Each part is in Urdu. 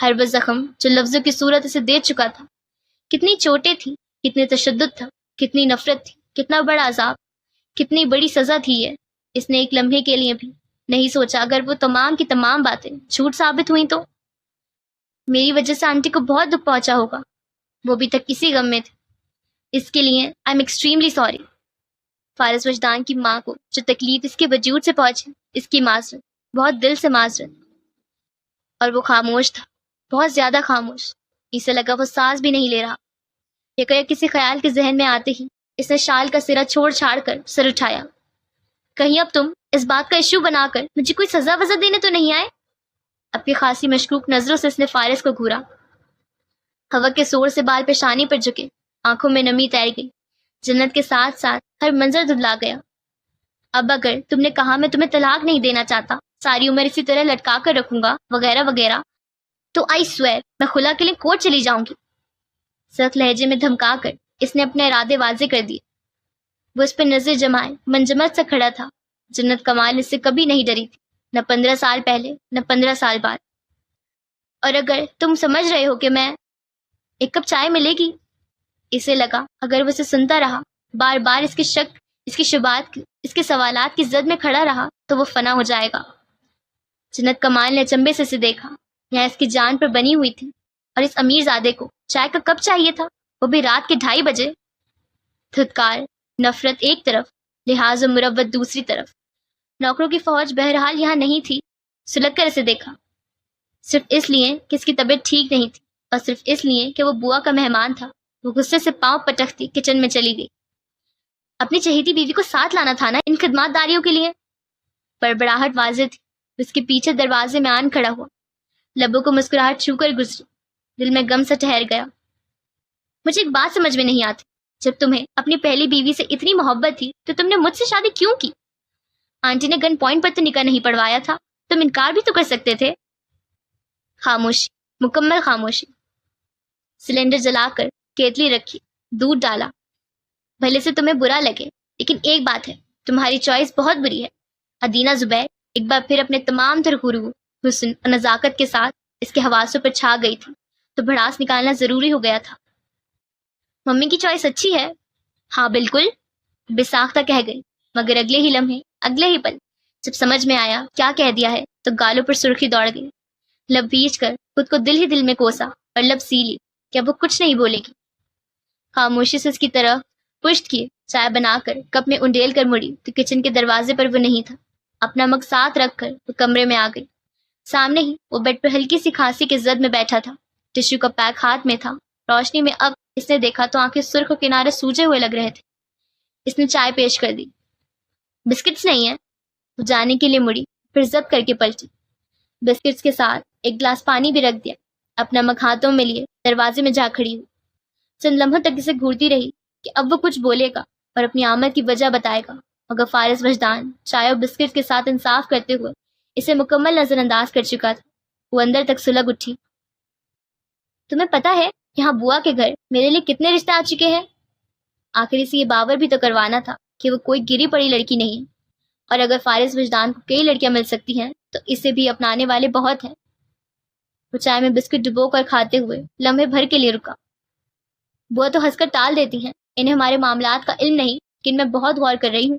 ہر وہ زخم جو لفظوں کی صورت اسے دے چکا تھا، کتنی چوٹیں تھیں، کتنے تشدد تھا، کتنی نفرت تھی، کتنا بڑا عذاب، کتنی بڑی سزا تھی یہ، اس نے ایک لمحے کے لیے بھی نہیں سوچا اگر وہ تمام کی تمام باتیں جھوٹ ثابت ہوئیں تو میری وجہ سے آنٹی کو بہت دکھ پہنچا ہوگا، وہ بھی تک اسی غم میں تھے، اس کے لیے آئی ایم ایکسٹریملی سوری۔ فارغ وجدان کی ماں کو جو تکلیف اس کے وجود سے پہنچی، اس کی معذرت، بہت دل سے معذرت۔ اور وہ خاموش تھا، بہت زیادہ خاموش، اسے لگا وہ سانس بھی نہیں لے رہا۔ یہ کسی خیال کے ذہن میں آتے ہی اس نے شال کا سرا چھوڑ چھاڑ کر سر اٹھایا، کہیں اب تم اس بات کا ایشو بنا کر مجھے کوئی سزا وزا دینے تو نہیں آئے؟ اب کی خاصی مشکوک نظروں سے اس نے فارغ کو گھورا۔ ہوا کے زور سے بال پیشانی پر جھکے، آنکھوں میں نمی تیر گئی، جنت کے ساتھ ساتھ ہر منظر دھندلا گیا۔ اب اگر تم نے کہا میں تمہیں طلاق نہیں دینا چاہتا، ساری عمر اسی طرح لٹکا کر رکھوں گا وغیرہ وغیرہ، تو آئی سویئر میں خلا کے لیے کورٹ چلی جاؤں گی۔ سخت لہجے میں دھمکا کر اس نے اپنے ارادے واضح کر دیے۔ وہ اس پہ نظر جمائے منجمد سے کھڑا تھا۔ جنت کمال اس سے کبھی نہیں ڈری تھی، نہ 15 سال پہلے، نہ 15 سال بعد۔ اور اگر تم سمجھ رہے ہو کہ میں ایک کپ چائے ملے گی، اسے لگا اگر وہ اسے سنتا رہا، بار بار اس کے شک، اس کی شبہات، اس کے سوالات کی زد میں کھڑا رہا تو وہ فنا ہو جائے گا۔ جنت کمال نے اچنبے سے اسے دیکھا، یہاں اس کی جان پر بنی ہوئی تھی، اور اس امیر زادے کو چائے کا کپ چاہیے تھا، وہ بھی رات کے 2:30 بجے۔ دھتکار، نفرت ایک طرف، لحاظ و مروت دوسری طرف، نوکروں کی فوج بہرحال یہاں نہیں تھی۔ سلگ کر اسے دیکھا، صرف اس لیے کہ اس کی طبیعت ٹھیک نہیں تھی، اور صرف اس لیے کہ وہ بوا کا مہمان تھا۔ وہ غصے سے پاؤں پٹکتی کچن میں چلی گئی۔ اپنی چہیتی بیوی کو ساتھ لانا تھا نا ان خدمات داریوں کے لیے۔ بڑبڑاہٹ واضح تھی، اس کے پیچھے دروازے میں آن کھڑا ہوا، لبوں کو مسکراہٹ چھو کر گزری، دل میں غم سا ٹھہر گیا۔ مجھے ایک بات سمجھ میں نہیں آتی، جب تمہیں اپنی پہلی بیوی سے اتنی محبت تھی تو تم نے مجھ سے شادی کیوں کی؟ آنٹی نے گن پوائنٹ پر تو نکاح نہیں پڑھوایا تھا، تم انکار بھی تو کر سکتے تھے۔ خاموشی، مکمل خاموشی۔ سلنڈر جلا کر کیتلی رکھی، دودھ ڈالا۔ بھلے سے تمہیں برا لگے، لیکن ایک بات ہے، تمہاری چوائس بہت بری ہے۔ ادینہ زبیر ایک بار پھر اپنے تمام تر غرور، حسن اور نزاکت کے ساتھ اس کے حواسوں پر چھا گئی تھی، تو بھڑاس نکالنا ضروری ہو گیا تھا۔ ممی کی چوائس اچھی ہے۔ ہاں بالکل، بے ساختہ کہہ گئی، مگر اگلے ہی لمحے، اگلے ہی پل، جب سمجھ میں آیا کیا کہہ دیا ہے تو گالوں پر سرخی دوڑ گئی۔ لب بیچ کر خود کو دل ہی دل میں کوسا اور لب سی لی کہ اب وہ کچھ نہیں بولے گی۔ خاموشی سے اس کی طرف پشت کیے چائے بنا کر کپ میں انڈیل کر مڑی تو کچن کے دروازے پر وہ نہیں تھا۔ اپنا مگ ساتھ رکھ کر وہ کمرے میں آ گئی۔ سامنے ہی وہ بیڈ پر ہلکی سی کھانسی کے زد میں بیٹھا تھا، ٹشو کا پیک ہاتھ میں تھا۔ روشنی میں اب اس نے دیکھا تو آنکھیں سرخ اور کنارے سوجے ہوئے لگ رہے تھے۔ اس نے چائے پیش کر دی۔ بسکٹس نہیں ہیں؟ وہ جانے کے لیے مڑی، پھر ضبط کر کے پلٹی۔ بسکٹس کے ساتھ ایک گلاس پانی بھی رکھ دیا۔ اپنا مگ ہاتھوں میں لیے دروازے میں جا کھڑی ہوئی، چند لمحوں تک اسے گھورتی رہی کہ اب وہ کچھ بولے گا اور اپنی آمد کی وجہ بتائے گا، مگر فارغ وجدان چائے اور بسکٹ کے ساتھ انصاف کرتے ہوئے اسے مکمل نظر انداز کر چکا تھا۔ وہ اندر تک سلگ اٹھی۔ تمہیں پتا ہے یہاں بوا کے گھر میرے لیے کتنے رشتے آ چکے ہیں؟ آخر اسے یہ باور بھی تو کروانا تھا کہ وہ کوئی گری پڑی لڑکی نہیں، اور اگر فارغ وجدان کو کئی لڑکیاں مل سکتی ہیں تو اسے بھی اپنانے والے بہت ہیں۔ وہ چائے میں بسکٹ ڈبو کر کھاتے ہوئے لمحے بھر کے لیے رکا۔ بوا تو ہنس کر ٹال دیتی ہیں، انہیں ہمارے معاملات کا علم نہیں کہ ان میں بہت غور کر رہی ہوں۔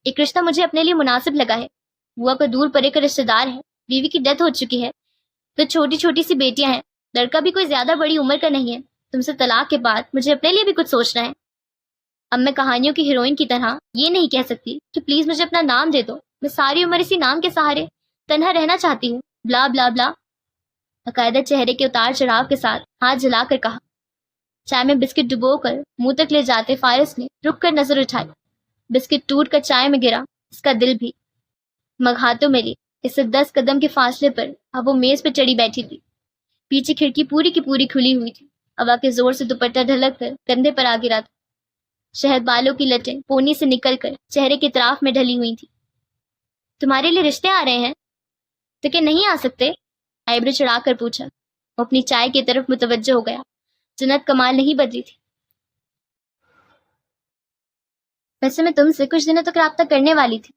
ایک رشتہ مجھے اپنے لیے مناسب لگا ہے۔ بوا کا دور پرے کا رشتہ دار ہے، بیوی کی ڈیتھ ہو چکی ہے، تو چھوٹی چھوٹی سی بیٹیاں ہیں، لڑکا بھی کوئی زیادہ بڑی عمر کا نہیں ہے۔ تم سے طلاق کے بعد مجھے اپنے لیے بھی کچھ سوچنا ہے۔ اب میں کہانیوں کی ہیروئن کی طرح یہ نہیں کہہ سکتی کہ پلیز مجھے اپنا نام دے دو، میں ساری عمر اسی نام کے سہارے تنہا رہنا چاہتی ہوں، بلا بلا بلا۔ باقاعدہ چہرے کے اتار چڑھاؤ کے ساتھ ہاتھ جلا کر کہا۔ چائے میں بسکٹ ڈبو کر منہ تک لے جاتے فارغ نے رک کر نظر اٹھائی۔ بسکٹ ٹوٹ کر چائے میں گرا، اس کا دل بھی۔ مگ ہاتھوں میں لی، اس سے 10 قدم کے فاصلے پر اب وہ میز پہ چڑھی بیٹھی تھی۔ پیچھے کھڑکی پوری کی پوری کھلی ہوئی تھی، ہوا کے زور سے دوپٹہ ڈھلک کر کندھے پر آ گرا تھا۔ شہد بالوں کی لٹیں پونی سے نکل کر چہرے کے اطراف میں ڈلی ہوئی تھی۔ تمہارے لیے رشتے آ رہے ہیں تو کہ نہیں آ سکتے؟ آئیبرو چڑھا کر پوچھا۔ وہ اپنی چائے کی طرف متوجہ ہو گیا۔ جنت کمال نہیں بدلی تھی۔ ویسے میں تم سے کچھ دنوں تک رابطہ کرنے والی تھی،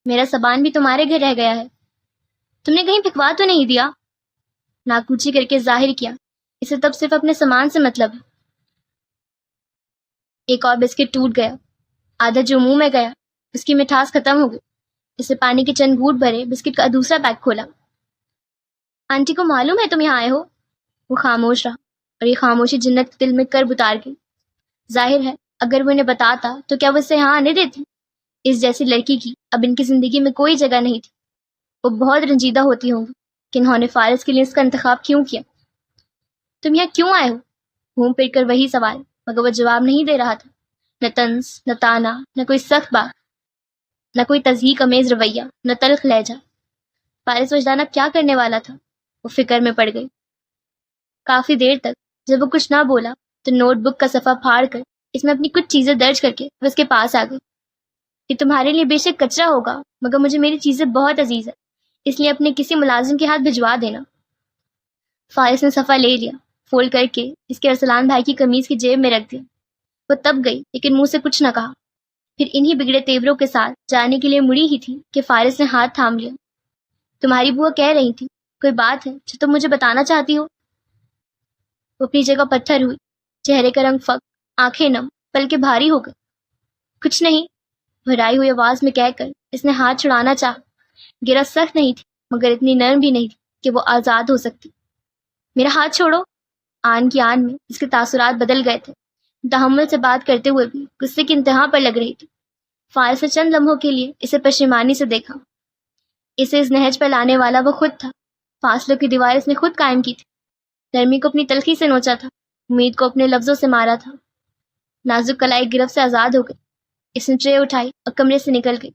میرا سبان بھی تمہارے گھر رہ گیا ہے، تم نے کہیں پھکوا تو نہیں دیا؟ ناک اونچی کر کے ظاہر کیا اسے تب صرف اپنے سامان سے مطلب ہے۔ ایک اور بسکٹ ٹوٹ گیا، آدھا جو منہ میں گیا اس کی مٹھاس ختم ہو گئی۔ اسے پانی کے چند گھونٹ بھرے، بسکٹ کا دوسرا پیک کھولا۔ آنٹی کو معلوم ہے تم یہاں آئے ہو؟ وہ خاموش رہا، اور یہ خاموشی جنت کے دل میں کرب اتار گئی۔ ظاہر ہے اگر وہ انہیں بتاتا تو کیا وہ اسے یہاں آنے دیتی؟ اس جیسی لڑکی کی اب ان کی زندگی میں کوئی جگہ نہیں تھی۔ وہ بہت رنجیدہ ہوتی ہوں گی کہ انہوں نے فارس کے لیے اس کا انتخاب کیوں کیا۔ تم یہاں کیوں آئے ہو؟ گھوم پھر کر وہی سوال، مگر وہ جواب نہیں دے رہا تھا۔ نہ طنز، نہ تانا، نہ کوئی سخت بات، نہ کوئی تضحیک امیز رویہ، نہ تلخ لہجہ۔ فارس وجدان اب کیا کرنے والا تھا؟ وہ فکر میں پڑ گئی۔ کافی دیر تک جب وہ کچھ نہ بولا تو نوٹ بک کا صفحہ پھاڑ کر اس میں اپنی کچھ چیزیں درج کر کے وہ اس کے پاس آ گئی۔ یہ تمہارے لیے بے شک کچرا ہوگا، مگر مجھے میری چیزیں بہت عزیز ہے، اس لیے اپنے کسی ملازم کے ہاتھ بھجوا دینا۔ فارس نے صفحہ لے لیا، فولڈ کر کے اس کے ارسلان بھائی کی قمیض کی جیب میں رکھ دیا۔ وہ تب گئی لیکن منہ سے کچھ نہ کہا۔ پھر انہی بگڑے تیوروں کے ساتھ جانے کے لیے مڑی ہی تھی کہ فارس نے ہاتھ تھام لیا۔ تمہاری بوا کہہ رہی تھی کوئی بات ہے جو تم مجھے بتانا چاہتی ہو؟ وہ اپنی جگہ پتھر ہوئی، چہرے کا رنگ فک، آنکھیں نم، پلکیں بھاری ہو گئی۔ کچھ نہیں، بھرائی ہوئی آواز میں کہہ کر اس نے ہاتھ چھڑانا چاہا۔ گرہ سخت نہیں تھی مگر اتنی نرم بھی نہیں تھی کہ وہ آزاد ہو سکتی۔ میرا ہاتھ چھوڑو۔ آن کی آن میں اس کے تاثرات بدل گئے تھے۔ تحمل سے بات کرتے ہوئے بھی غصے کی انتہا پر لگ رہی تھی۔ فارس نے چند لمحوں کے لیے اسے پشیمانی سے دیکھا۔ اسے اس نہج پر لانے والا وہ خود تھا۔ فاصلوں کی دیوار اس نے خود قائم کی تھی، نرمی کو اپنی تلخی سے نوچا تھا، امید کو اپنے لفظوں سے مارا تھا۔ نازک کلائی گرفت سے آزاد ہو گئی۔ اس نے ٹرے اٹھائی اور کمرے سے نکل گئی۔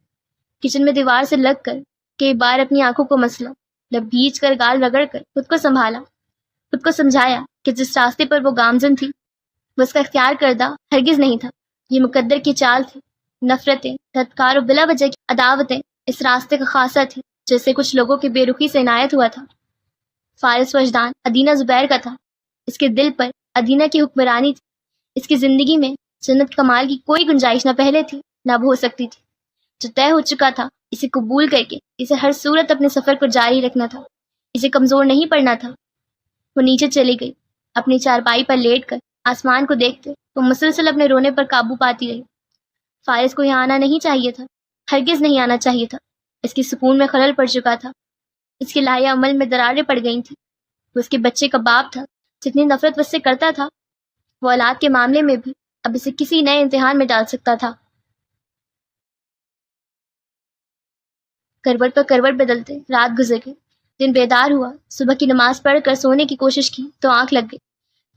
کچن میں دیوار سے لگ کر کئی بار اپنی آنکھوں کو مسلا، لب بھیج کر گال رگڑ کر خود کو سنبھالا، خود کو سمجھایا کہ جس راستے پر وہ گامزن تھی وہ اس کا اختیار کردہ ہرگز نہیں تھا۔ یہ مقدر کی چال تھی۔ نفرتیں، دھتکار و بلا وجہ کی عداوتیں اس راستے کا خاصہ تھی جیسے کچھ لوگوں کی بے رخی سے عنایت ہوا تھا۔ فارس وجدان ادینہ زبیر کا تھا۔ اس کے دل پر ادینہ کی حکمرانی تھی۔ اس کی زندگی میں جنت کمال کی کوئی گنجائش نہ پہلے تھی نہ اب ہو سکتی تھی۔ جو طے ہو چکا تھا اسے قبول کر کے اسے ہر صورت اپنے سفر کو جاری رکھنا تھا، اسے کمزور نہیں پڑنا تھا۔ وہ نیچے چلی گئی، اپنی چارپائی پر لیٹ کر آسمان کو دیکھتے وہ مسلسل اپنے رونے پر قابو پاتی رہی۔ فارس کو یہاں آنا نہیں چاہیے تھا، ہرگز نہیں آنا چاہیے تھا۔ اس کی سکون میں خلل پڑ چکا تھا، اس کے لاہے عمل میں دراریں پڑ گئی تھیں۔ وہ اس کے بچے کا باپ تھا، جتنی نفرت وہ اس سے کرتا تھا وہ اولاد کے معاملے میں بھی اب اسے کسی نئے امتحان میں ڈال سکتا تھا۔ کروٹ پر کروٹ بدلتے رات گزر گئی، دن بیدار ہوا۔ صبح کی نماز پڑھ کر سونے کی کوشش کی تو آنکھ لگ گئی۔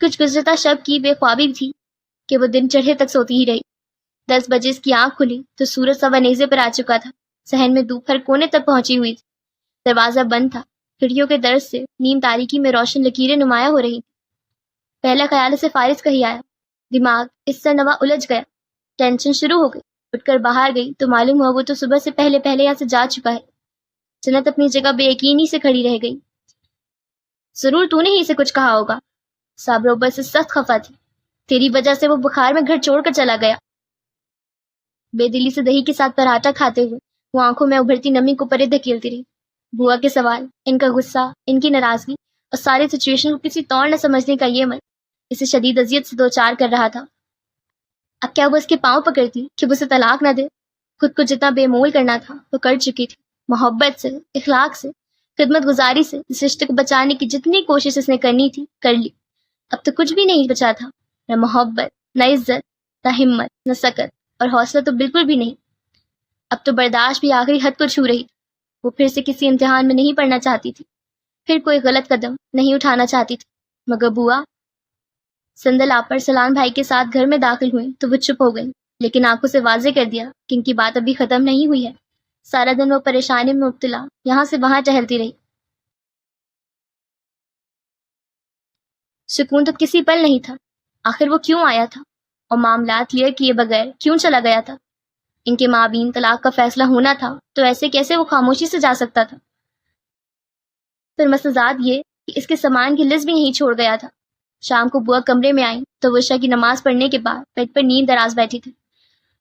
کچھ گزرتا شب کی بے خوابی تھی کہ وہ دن چڑھے تک سوتی ہی رہی۔ 10 بجے اس کی آنکھ کھلی تو سورج سوا نیزے پر آ چکا تھا۔ صحن میں دوپہر کونے تک پہنچی ہوئی تھی۔ دروازہ بند تھا، کھڑکیوں کے درز سے نیم تاریکی میں روشن لکیریں نمایاں ہو رہی تھیں۔ پہلا خیال اسے فارس کا ہی آیا۔ دماغ اس سے نوا الجھ گیا، ٹینشن شروع ہو گئی۔ اٹھ کر باہر گئی تو معلوم ہوا وہ تو صبح سے پہلے یہاں سے جا چکا ہے۔ جنت اپنی جگہ بے یقینی سے کھڑی رہ گئی۔ ضرور تو نے ہی اسے کچھ کہا ہوگا۔ صابروبر سے سخت خفا تھی، تیری وجہ سے وہ بخار میں گھر چھوڑ کر چلا گیا۔ بے دلی سے دہی کے ساتھ پراٹھا کھاتے ہوئے وہ آنکھوں میں ابھرتی نمی کو پرے دھکیلتی رہی۔ بوا کے سوال، ان کا غصہ، ان کی ناراضگی اور ساری سچویشن کو کسی طور نہ سمجھنے کا یہ عمل اسے شدید اذیت سے دوچار کر رہا تھا۔ اب کیا وہ اس کے پاؤں پکڑتی کہ وہ اسے طلاق نہ دے؟ خود کو جتنا بے مول کرنا تھا وہ کر چکی تھی۔ محبت سے، اخلاق سے، خدمت گزاری سے اس رشتے کو بچانے کی جتنی کوشش اس نے کرنی تھی کر لی۔ اب تو کچھ بھی نہیں بچا تھا، نہ محبت، نہ عزت، نہ ہمت، نہ سکت اور حوصلہ تو بالکل بھی نہیں۔ اب تو برداشت بھی آخری حد کو چھو رہی تھی۔ وہ پھر سے کسی امتحان میں نہیں پڑنا چاہتی تھی، پھر کوئی غلط قدم نہیں اٹھانا چاہتی تھی۔ مگر بوا سندل آپ پر سلان بھائی کے ساتھ گھر میں داخل ہوئی تو وہ چپ ہو گئی، لیکن آنکھوں سے واضح کر دیا کہ ان کی بات ابھی ختم نہیں ہوئی ہے۔ سارا دن وہ پریشانی میں مبتلا یہاں سے وہاں ٹہلتی رہی۔ سکون تو کسی پل نہیں تھا۔ آخر وہ کیوں آیا تھا اور معاملات کلیئر کیے بغیر کیوں چلا گیا تھا؟ ان کے مابین طلاق کا فیصلہ ہونا تھا تو ایسے کیسے وہ خاموشی سے جا سکتا تھا؟ پھر مسئلہ یہ کہ اس کے سامان کی لسٹ بھی یہیں چھوڑ گیا تھا۔ شام کو بوا کمرے میں آئی تو وہ عشاء کی نماز پڑھنے کے بعد بیڈ پر نیند دراز بیٹھی تھی۔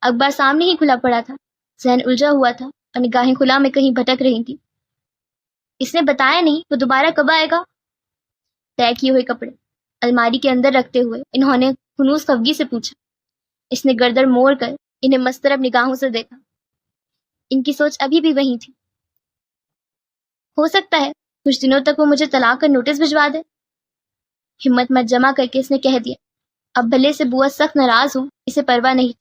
اخبار سامنے ہی کھلا پڑا تھا، ذہن الجھا ہوا تھا اور نگاہیں خلا میں کہیں بھٹک رہی تھی۔ اس نے بتایا نہیں وہ دوبارہ کب آئے گا؟ طے کیے ہوئے کپڑے الماری کے اندر رکھتے ہوئے انہوں نے خنوس خفگی سے پوچھا۔ اس نے گردن موڑ کر انہیں مسترب نگاہوں سے دیکھا۔ ان کی سوچ ابھی بھی وہی تھی۔ ہو سکتا ہے کچھ دنوں تک وہ مجھے طلاق کا نوٹس بھجوا دے۔ ہمت مت جمع کر کے اس نے کہہ دیا۔ اب بھلے سے بوا سخت ناراض ہوں، اسے پرواہ نہیں،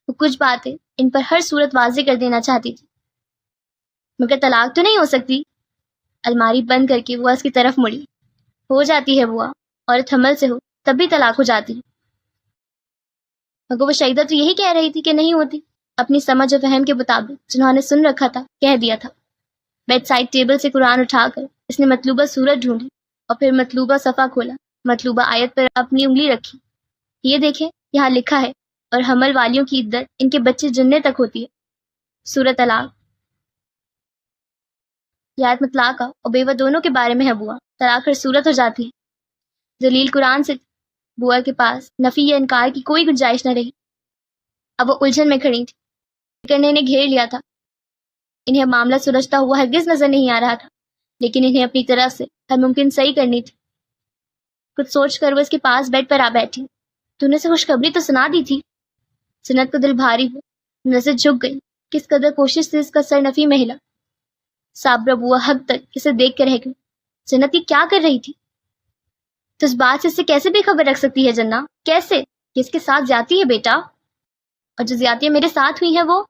وہ کچھ باتیں ان پر ہر صورت واضح کر دینا چاہتی تھی۔ مگر طلاق تو نہیں ہو سکتی۔ الماری بند کر کے بوا اس کی طرف مڑی۔ ہو جاتی ہے بوا، عورت حمل سے ہو تب بھی طلاق ہو جاتی ہے۔ مگر وہ شہیدہ تو یہی کہہ رہی تھی کہ نہیں ہوتی۔ اپنی سمجھ و فہم کے مطابق جنہوں نے سن رکھا تھا کہہ دیا تھا۔ بیڈ سائڈ ٹیبل سے قرآن اٹھا کر اس نے مطلوبہ صورت ڈھونڈی اور پھر مطلوبہ صفحہ کھولا، مطلوبہ آیت پر اپنی انگلی رکھی۔ یہ دیکھیں، یہاں لکھا ہے، اور حمل والیوں کی عدت ان کے بچے جننے تک ہوتی ہے۔ سورۃ طلاق۔ یہ آیت مطلقہ اور بیوہ دونوں کے بارے میں ہے بوا۔ طلاق ہر صورت ہو جاتی ہے۔ دلیل قرآن سے بوا کے پاس نفی یا انکار کی کوئی گنجائش نہ رہی۔ اب وہ الجھن میں کھڑی تھی۔ فکر نے انہیں گھیر لیا تھا۔ انہیں اب معاملہ سلجھتا ہوا ہرگز نظر نہیں آ رہا تھا، لیکن انہیں اپنی طرف سے ہر ممکن صحیح کرنی تھی۔ کچھ سوچ کر وہ اس کے پاس بیڈ پر آ بیٹھی۔ تو نے اسے خوشخبری تو سنا دی تھی۔ جنت کا دل بھاری ہو، نظر جھک گئی۔ کس قدر کوشش سے اس کا سر نفی میں ہلا۔ صابرہ بوا حد تک اسے دیکھ کر رہ گئی۔ جنت یہ کیا کر رہی تھی؟ تو اس بات سے اسے کیسے بے خبر رکھ سکتی ہے جنہ؟ کیسے؟ کہ اس کے ساتھ زیادتی ہے بیٹا، اور جو زیادتیاں میرے ساتھ ہوئی ہیں وہ…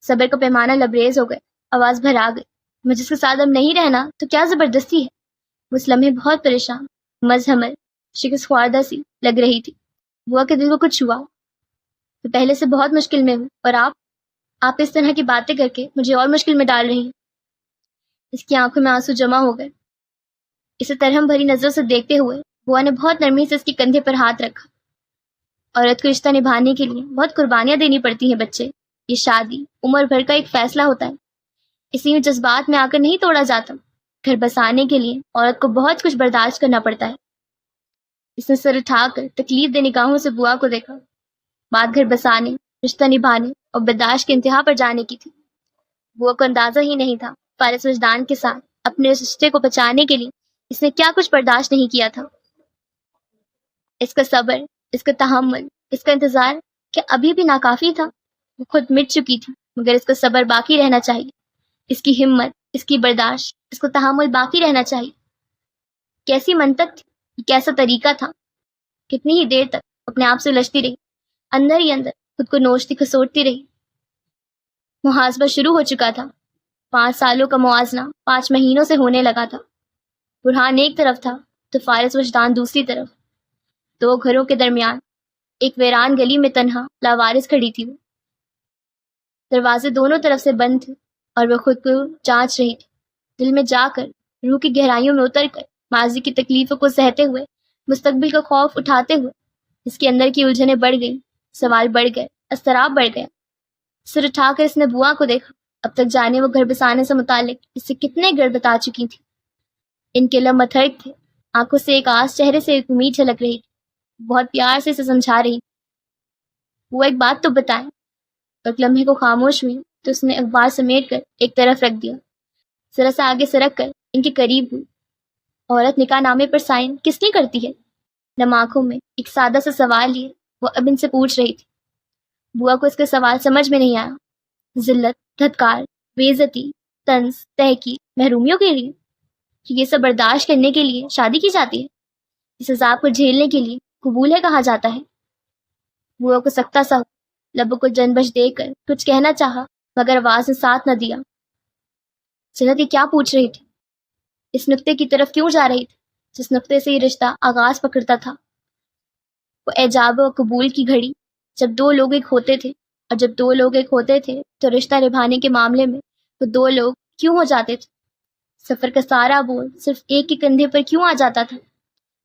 صبر کا پیمانہ لبریز ہو گئے، آواز بھر آ گئی۔ مجھے اس کے ساتھ اب نہیں رہنا تو کیا زبردستی ہے؟ وہ اس لمحے بہت پریشان، مزہمل، شکست خوردہ سی لگ رہی تھی۔ بوا کے دل کو کچھ ہوا۔ تو پہلے سے بہت مشکل میں ہوں، اور آپ اس طرح کی باتیں کر کے مجھے اور مشکل میں ڈال رہی ہیں۔ اس کی آنکھوں میں آنسو جمع ہو گئے۔ اسے ترہم بھری نظروں سے دیکھتے ہوئے بوا نے بہت نرمی سے اس کے کندھے پر ہاتھ رکھا۔ عورت کو رشتہ نبھانے کے لیے بہت قربانیاں دینی پڑتی ہیں بچے۔ یہ شادی عمر بھر کا ایک فیصلہ ہوتا ہے، اسی میں جذبات میں آ کر نہیں توڑا جاتا۔ گھر بسانے کے لیے عورت کو بہت کچھ برداشت کرنا پڑتا ہے۔ اس نے سر اٹھا کر تکلیف دہ نگاہوں سے بوا کو دیکھا۔ بات گھر بسانے، رشتہ نبھانے اور برداشت کے انتہا پر جانے کی تھی۔ بوا کو اندازہ ہی نہیں تھا فارغ وجدان کے ساتھ اپنے اس رشتے کو بچانے کے لیے اس نے کیا کچھ برداشت نہیں کیا تھا۔ اس کا صبر، اس کا تحمل، اس کا انتظار کیا ابھی بھی ناکافی تھا؟ وہ خود مٹ چکی تھی، مگر اس کا صبر باقی رہنا چاہیے، اس کی ہمت، اس کی برداشت، اس کو تحمل باقی رہنا چاہیے۔ کیسی منطق تھی، یہ کیسا طریقہ تھا؟ کتنی ہی دیر تک اپنے آپ سے لڑتی رہی، اندر ہی اندر خود کو نوچتی کھسوٹتی رہی۔ محاسبہ شروع ہو چکا تھا۔ 5 سالوں کا موازنہ 5 مہینوں سے ہونے لگا تھا۔ برہان ایک طرف تھا تو فارغ وجدان دوسری طرف۔ 2 گھروں کے درمیان ایک ویران گلی میں تنہا لاوارث کھڑی تھی وہ۔ دروازے دونوں طرف سے بند تھے اور وہ خود کو جانچ رہی تھی، دل میں جا کر، روح کی گہرائیوں میں اتر کر، ماضی کی تکلیفوں کو سہتے ہوئے، مستقبل کا خوف اٹھاتے ہوئے۔ اس کے اندر کی الجھنیں بڑھ گئیں، سوال بڑھ گئے، اضطراب بڑھ گیا۔ سر اٹھا کر اس نے بوا کو دیکھا۔ اب تک جانے وہ گھر بسانے سے متعلق اس سے کتنے گڑ بتا چکی تھی۔ ان کے لب متحرک تھے، آنکھوں سے ایک آس، چہرے سے ایک امید جھلک رہی تھی۔ بہت پیار سے اسے سمجھا رہی۔ وہ ایک بات تو بتائیں۔ ایک لمحے کو خاموش ہوئی تو اس نے اخبار سمیٹ کر ایک طرف رکھ دیا، ذرا سا آگے سرک کر ان کے قریب ہوئی۔ عورت نکاح نامے پر سائن کس لیے کرتی ہے؟ نم آنکھوں میں ایک سادہ سا سوال لیے وہ اب ان سے پوچھ رہی تھی۔ بوا کو اس کا سوال سمجھ میں نہیں آیا۔ ذلت، دھتکار، بے عزتی، طنز، تحقیر، محرومیوں کے لیے؟ یہ سب برداشت کرنے کے لیے شادی کی جاتی ہے؟ اس عذاب کو جھیلنے کے لیے قبول ہے کہا جاتا ہے؟ بوا کو سکتا سا لبوں کو جنبش دے کر کچھ کہنا چاہا، مگر آواز نے ساتھ نہ دیا۔ جنت یہ کیا پوچھ رہی تھی؟ اس نقطے کی طرف کیوں جا رہی تھی جس نقطے سے یہ رشتہ آغاز پکڑتا تھا؟ وہ ایجاب و قبول کی گھڑی، جب 2 لوگ ایک ہوتے تھے، اور جب 2 لوگ ایک ہوتے تھے تو رشتہ نبھانے کے معاملے میں وہ 2 لوگ کیوں ہو جاتے تھے؟ سفر کا سارا بول صرف ایک کے کندھے پر کیوں آ جاتا تھا؟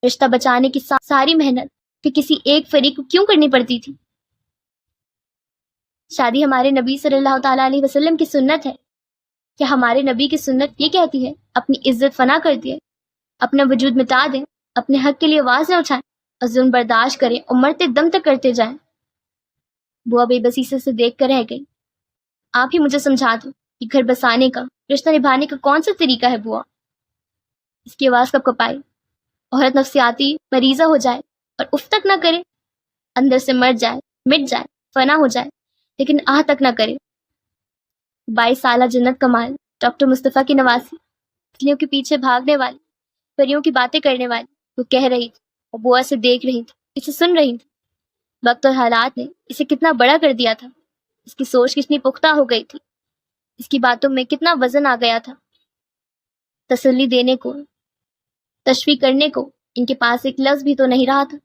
رشتہ بچانے کی ساری محنت پھر کسی ایک فریق کو کیوں کرنی پڑتی تھی؟ شادی ہمارے نبی صلی اللہ تعالیٰ علیہ وسلم کی سنت ہے۔ کیا ہمارے نبی کی سنت یہ کہتی ہے اپنی عزت فنا کر دیں، اپنا وجود مٹا دیں، اپنے حق کے لیے آواز نہ اٹھائیں اور ظلم برداشت کریں اور مرتے دم تک کرتے جائیں؟ بوا بے بسی سے اسے دیکھ کر رہ گئی۔ آپ ہی مجھے سمجھا دو کہ گھر بسانے کا، رشتہ نبھانے کا کون سا طریقہ ہے بوا؟ اس کی آواز کب کپائی۔ عورت نفسیاتی مریضہ ہو جائے اور اف تک نہ کرے، اندر سے مر جائے، مٹ جائے، فنا ہو جائے، لیکن آہ تک نہ کرے۔ 22 سالہ جنت کمال، ڈاکٹر مصطفیٰ کی نواسی، تتلیوں کے پیچھے بھاگنے والی، پریوں کی باتیں کرنے والی، وہ کہہ رہی تھی اور بوا سے دیکھ رہی تھی، اسے سن رہی تھی۔ وقت اور حالات نے اسے کتنا بڑا کر دیا تھا، اس کی سوچ کتنی پختہ ہو گئی تھی، اس کی باتوں میں کتنا وزن آ گیا تھا۔ تسلی دینے کو، تشفیع کرنے کو ان کے پاس ایک لفظ بھی تو نہیں رہا تھا۔